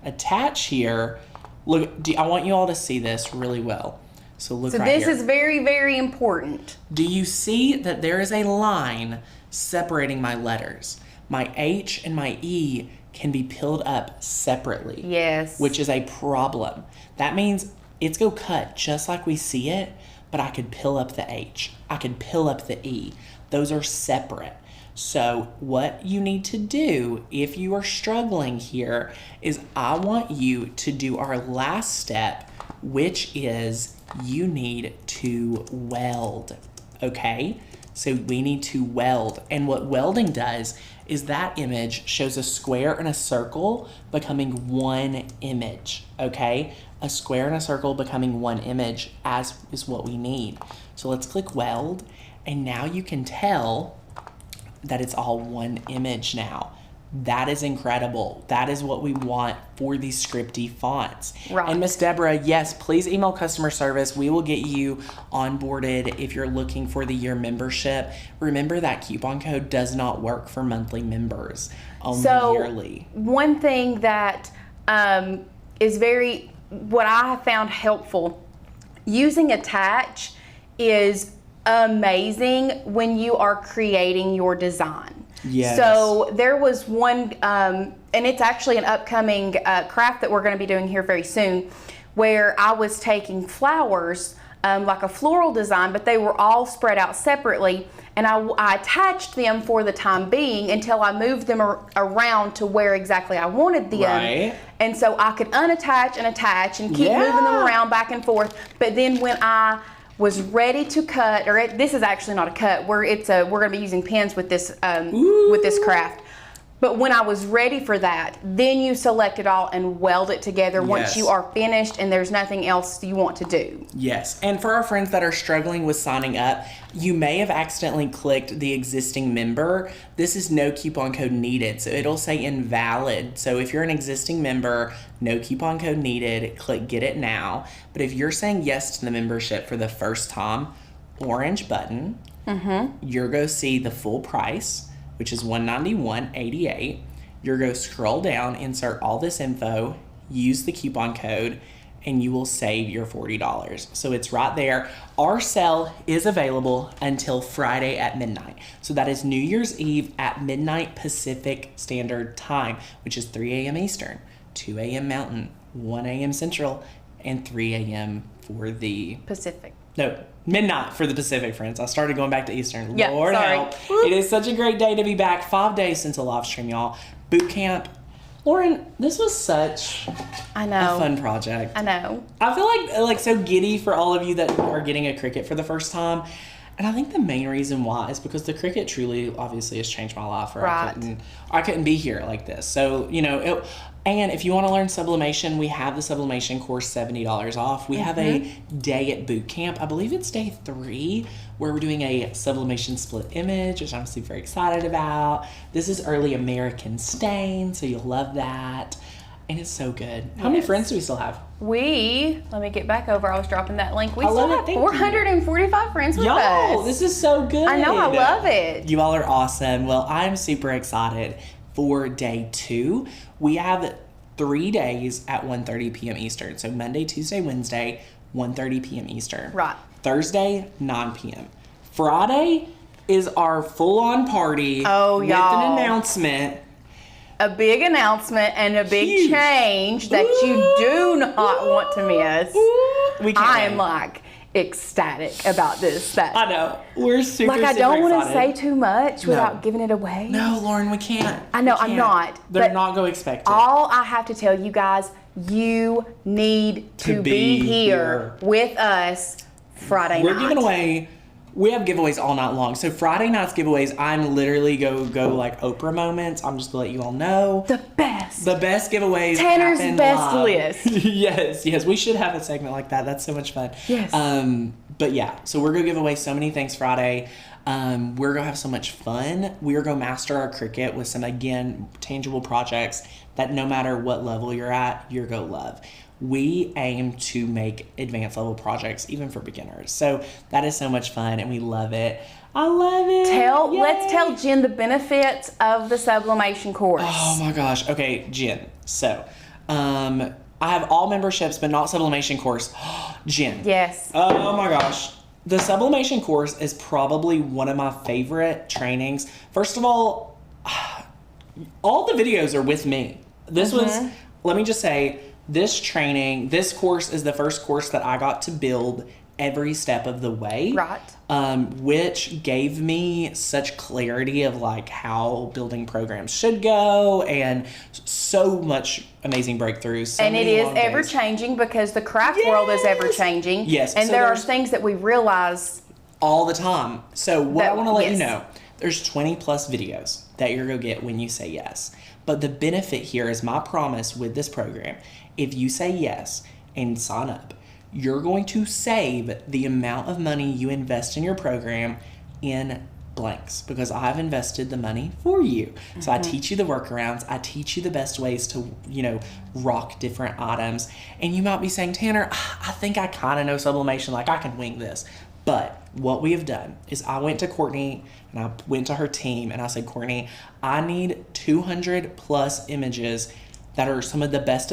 Speaker 1: Attach here. Look, I want you all to see this really well. So look
Speaker 3: So
Speaker 1: right
Speaker 3: this
Speaker 1: here.
Speaker 3: is very, very important.
Speaker 1: Do you see that there is a line separating my letters? My H and my E can be peeled up separately.
Speaker 3: Yes.
Speaker 1: Which is a problem. That means it's go cut just like we see it, but I could peel up the H. I could peel up the E. Those are separate. So what you need to do if you are struggling here is I want you to do our last step, which is you need to weld, okay? So we need to weld. And what welding does is that image shows a square and a circle becoming one image, okay? A square and a circle becoming one image as is what we need. So let's click weld, and now you can tell that it's all one image now. That is incredible. That is what we want for these scripty fonts.
Speaker 3: Right.
Speaker 1: And Miss Deborah, yes, please email customer service. We will get you onboarded if you're looking for the year membership. Remember that coupon code does not work for monthly members, only yearly.
Speaker 3: One thing that is what I have found helpful, using attach is amazing when you are creating your design.
Speaker 1: Yes.
Speaker 3: So there was one, and it's actually an upcoming craft that we're going to be doing here very soon, where I was taking flowers, like a floral design, but they were all spread out separately, and I attached them for the time being until I moved them around to where exactly I wanted them.
Speaker 1: Right.
Speaker 3: And so I could unattach and attach and keep moving them around back and forth. But then when I was ready to cut, this is actually not a cut. We're going to be using pins with this craft. But when I was ready for that, then you select it all and weld it together once you are finished and there's nothing else you want to do.
Speaker 1: Yes, and for our friends that are struggling with signing up, you may have accidentally clicked the existing member. This is no coupon code needed, so it'll say invalid. So if you're an existing member, no coupon code needed, click get it now. But if you're saying yes to the membership for the first time, orange button, you're going to see the full price, which is $191.88. You're going to scroll down, insert all this info, use the coupon code, and you will save your $40. So it's right there. Our sale is available until Friday at midnight. So that is New Year's Eve at midnight Pacific Standard Time, which is 3 a.m. Eastern, 2 a.m. Mountain, 1 a.m. Central, and 3 a.m. for the
Speaker 3: Pacific.
Speaker 1: No, midnight for the Pacific, friends. I started going back to Eastern.
Speaker 3: Yeah,
Speaker 1: Lord
Speaker 3: sorry.
Speaker 1: help. It is such a great day to be back. 5 days since a live stream, y'all. Boot camp. Lauren, this was such
Speaker 3: I know.
Speaker 1: a fun project.
Speaker 3: I know.
Speaker 1: I feel like so giddy for all of you that are getting a Cricut for the first time. And I think the main reason why is because the Cricut truly, obviously, has changed my life. Or
Speaker 3: Right.
Speaker 1: I couldn't be here like this. So, and if you want to learn sublimation, we have the sublimation course $70 off. We have a day at boot camp. I believe it's day 3 where we're doing a sublimation split image, which I'm super excited about. This is early American stain, so you'll love that. And it's so good. How many friends do we still have?
Speaker 3: Let me get back over. I was dropping that link. We
Speaker 1: I
Speaker 3: still
Speaker 1: love it.
Speaker 3: have
Speaker 1: Thank
Speaker 3: 445 friends with
Speaker 1: Y'all,
Speaker 3: us.
Speaker 1: this is so good.
Speaker 3: I know. I love it.
Speaker 1: You all are awesome. Well, I'm super excited for day 2. We have 3 days at 1:30 p.m. Eastern. So Monday, Tuesday, Wednesday, 1:30 p.m. Eastern.
Speaker 3: Right.
Speaker 1: Thursday, 9 p.m. Friday is our full-on party with
Speaker 3: y'all.
Speaker 1: an announcement.
Speaker 3: A big announcement and a big
Speaker 1: Huge.
Speaker 3: change that you do not want to miss.
Speaker 1: We can't
Speaker 3: I am
Speaker 1: wait.
Speaker 3: like ecstatic about this.
Speaker 1: I know. We're super,
Speaker 3: Like I
Speaker 1: super
Speaker 3: don't want to
Speaker 1: excited.
Speaker 3: say too much without giving it away.
Speaker 1: No, Lauren, we can't.
Speaker 3: I know,
Speaker 1: We
Speaker 3: I'm
Speaker 1: can't.
Speaker 3: not,
Speaker 1: They're
Speaker 3: but
Speaker 1: not going to expect it.
Speaker 3: All I have to tell you guys, you need to be here with us Friday night.
Speaker 1: We're giving away. We have giveaways all night long. So Friday night's giveaways, I'm literally go like Oprah moments. I'm just gonna let you all know.
Speaker 3: The best.
Speaker 1: The best giveaways.
Speaker 3: Tanner's
Speaker 1: happen
Speaker 3: best
Speaker 1: live.
Speaker 3: list.
Speaker 1: yes. We should have a segment like that. That's so much fun.
Speaker 3: Yes.
Speaker 1: But yeah, so we're gonna give away so many things Friday. We're gonna have so much fun. We are gonna master our Cricut with some, again, tangible projects that no matter what level you're at, you're gonna love. We aim to make advanced level projects even for beginners. So that is so much fun and we love it. I love it. Yay.
Speaker 3: Let's tell Jen the benefits of the sublimation course.
Speaker 1: Oh my gosh. Okay, Jen. So, I have all memberships, but not sublimation course. Jen.
Speaker 3: Yes.
Speaker 1: Oh my gosh. The sublimation course is probably one of my favorite trainings. First of all the videos are with me. This was, let me just say, this course is the first course that I got to build every step of the way.
Speaker 3: Right.
Speaker 1: Which gave me such clarity of like how building programs should go, and so much amazing breakthroughs. So
Speaker 3: and it
Speaker 1: many
Speaker 3: is
Speaker 1: long
Speaker 3: ever
Speaker 1: days.
Speaker 3: changing, because the craft world is ever changing.
Speaker 1: Yes.
Speaker 3: And
Speaker 1: So
Speaker 3: there are
Speaker 1: there's-
Speaker 3: things that we realize.
Speaker 1: all the time. So what
Speaker 3: That-
Speaker 1: I want to let you
Speaker 3: yes.
Speaker 1: know, there's 20 plus videos that you're going to get when you say yes. But the benefit here is my promise with this program. If you say yes and sign up, you're going to save the amount of money you invest in your program in blanks, because I've invested the money for you. So I teach you the workarounds. I teach you the best ways to, rock different items. And you might be saying, Tanner, I think I kind of know sublimation. Like I can wing this. But what we have done is I went to Courtney and I went to her team and I said, Courtney, I need 200 plus images that are some of the best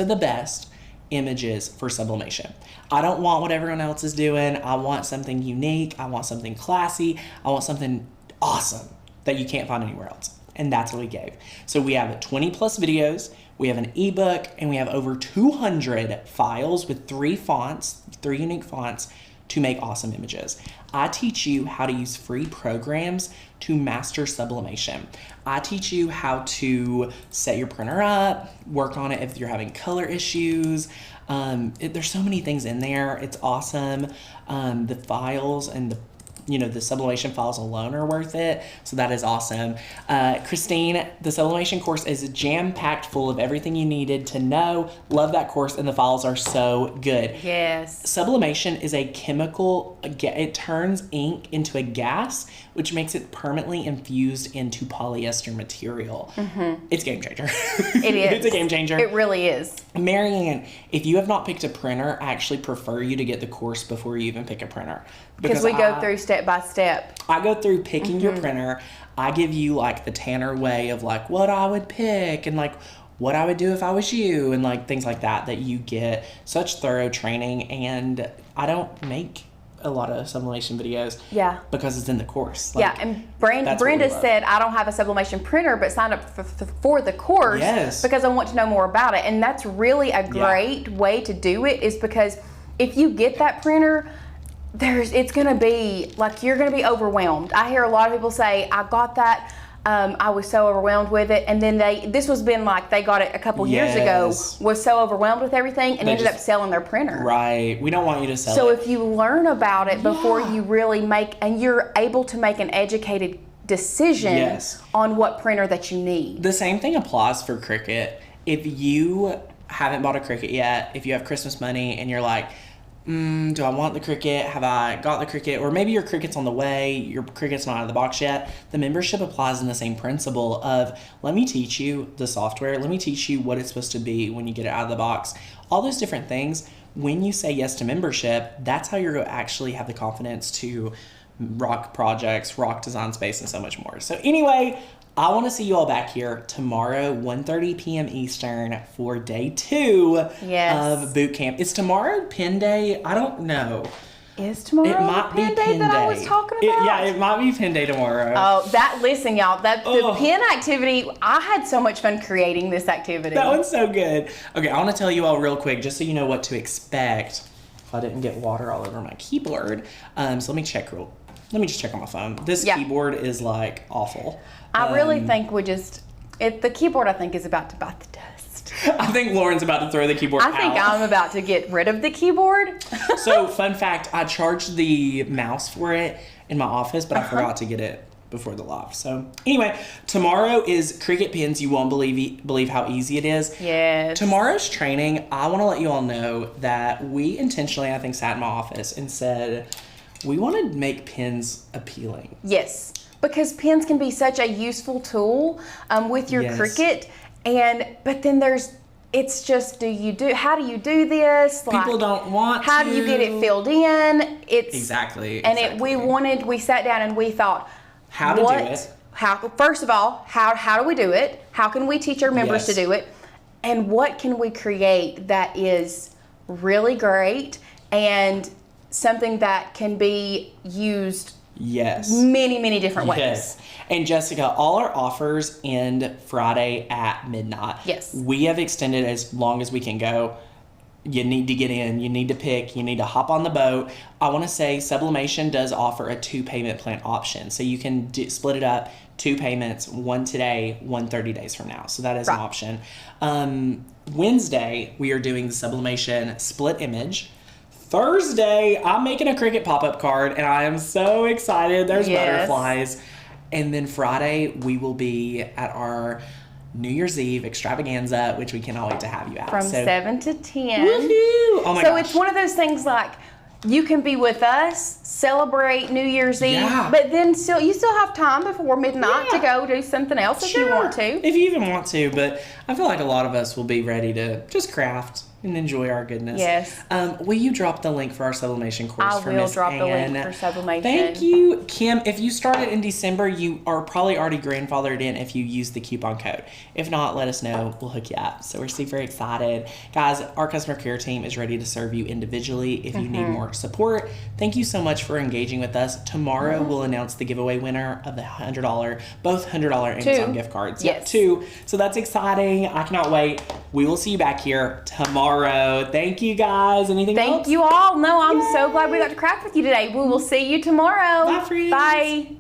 Speaker 1: images for sublimation. I don't want what everyone else is doing. I want something unique. I want something classy. I want something awesome that you can't find anywhere else. And that's what we gave. So we have 20 plus videos. We have an ebook, and we have over 200 files with 3 unique fonts to make awesome images. I teach you how to use free programs to master sublimation. I teach you how to set your printer up, work on it if you're having color issues. There's so many things in there. It's awesome. The files and the sublimation files alone are worth it. So that is awesome. Christine, the sublimation course is jam-packed full of everything you needed to know. Love that course, and the files are so good.
Speaker 3: Yes.
Speaker 1: Sublimation is a chemical, it turns ink into a gas, which makes it permanently infused into polyester material. It's a game changer.
Speaker 3: It is.
Speaker 1: It's a game changer.
Speaker 3: It really is.
Speaker 1: Marianne, if you have not picked a printer, I actually prefer you to get the course before you even pick a printer.
Speaker 3: Because we go through step by step.
Speaker 1: I go through picking your printer. I give you like the Tanner way of like what I would pick and like what I would do if I was you and like things like that you get such thorough training. And I don't make a lot of sublimation videos.
Speaker 3: Yeah.
Speaker 1: Because it's in the course.
Speaker 3: Yeah, and Brenda said, I don't have a sublimation printer, but signed up for the course because I want to know more about it. And that's really a great way to do it, is because if you get that printer, it's going to be like, you're going to be overwhelmed. I hear a lot of people say, I got that. I was so overwhelmed with it. And then they got it a couple years ago, was so overwhelmed with everything and ended up selling their printer.
Speaker 1: Right. We don't want you to sell it.
Speaker 3: So if you learn about it before you really and you're able to make an educated decision on what printer that you need.
Speaker 1: The same thing applies for Cricut. If you haven't bought a Cricut yet, if you have Christmas money and you're like, do I want the Cricut? Have I got the Cricut? Or maybe your Cricut's on the way, your Cricut's not out of the box yet. The membership applies in the same principle of, let me teach you the software. Let me teach you what it's supposed to be when you get it out of the box. All those different things. When you say yes to membership, that's how you're going to actually have the confidence to rock projects, rock design space, and so much more. So anyway, I want to see you all back here tomorrow, 1:30 p.m. Eastern, for day 2 of boot camp. Is tomorrow Pen Day? I don't know.
Speaker 3: Is tomorrow
Speaker 1: it might
Speaker 3: Pen Day that I was talking about?
Speaker 1: It might be Pen Day tomorrow.
Speaker 3: Oh, listen, y'all, the pen activity, I had so much fun creating this activity.
Speaker 1: That one's so good. Okay, I want to tell you all real quick, just so you know what to expect. If I didn't get water all over my keyboard. So let me just check on my phone. This keyboard is like awful.
Speaker 3: I really think the keyboard I think is about to bite the dust.
Speaker 1: I think Lauren's about to throw the keyboard out.
Speaker 3: I think I'm about to get rid of the keyboard.
Speaker 1: So, fun fact, I charged the mouse for it in my office, but I forgot to get it before the live. So, anyway, tomorrow is Cricut pens. You won't believe how easy it is.
Speaker 3: Yes.
Speaker 1: Tomorrow's training, I want to let you all know that we intentionally, I think, sat in my office and said, we want to make pens appealing.
Speaker 3: Yes. Because pens can be such a useful tool with your Cricut, but then it's just, how do you do this?
Speaker 1: People don't want
Speaker 3: how do you get it filled in?
Speaker 1: Exactly.
Speaker 3: We sat down and we thought,
Speaker 1: how to do it.
Speaker 3: First of all, how do we do it? How can we teach our members to do it? and what can we create that is really great and something that can be used many different ways.
Speaker 1: Yes. And Jessica, all our offers end Friday at midnight.
Speaker 3: Yes.
Speaker 1: We have extended as long as we can go. You need to get in, you need to pick, you need to hop on the boat. I want to say Sublimation does offer a 2 payment plan option. So you can split it up, 2 payments, one today, one 30 days from now. So that is an option. Wednesday, we are doing the Sublimation split image. Thursday, I'm making a Cricut pop-up card, and I am so excited. There's butterflies. And then Friday, we will be at our New Year's Eve extravaganza, which we cannot wait to have you at.
Speaker 3: From 7 to 10.
Speaker 1: Woohoo! Oh my gosh.
Speaker 3: So it's one of those things like, you can be with us, celebrate New Year's Eve, but then you still have time before midnight to go do something else if you want to.
Speaker 1: If you even want to, but I feel like a lot of us will be ready to just craft and enjoy our goodness.
Speaker 3: Yes.
Speaker 1: Will you drop the link for our sublimation course
Speaker 3: I
Speaker 1: for
Speaker 3: will
Speaker 1: Miss
Speaker 3: drop the
Speaker 1: Ann?
Speaker 3: link for sublimation.
Speaker 1: Thank you, Kim. If you started in December, you are probably already grandfathered in if you use the coupon code. If not, let us know. We'll hook you up. So we're super excited. Guys, our customer care team is ready to serve you individually if you need more support. Thank you so much for engaging with us. Tomorrow, we'll announce the giveaway winner of the both $100 Amazon gift cards.
Speaker 3: Yes.
Speaker 1: 2. So that's exciting. I cannot wait. We will see you back here tomorrow. Thank you, guys. Anything else?
Speaker 3: Thank you all. No, I'm so glad we got to craft with you today. We will see you tomorrow.
Speaker 1: Bye, friends.
Speaker 3: Bye.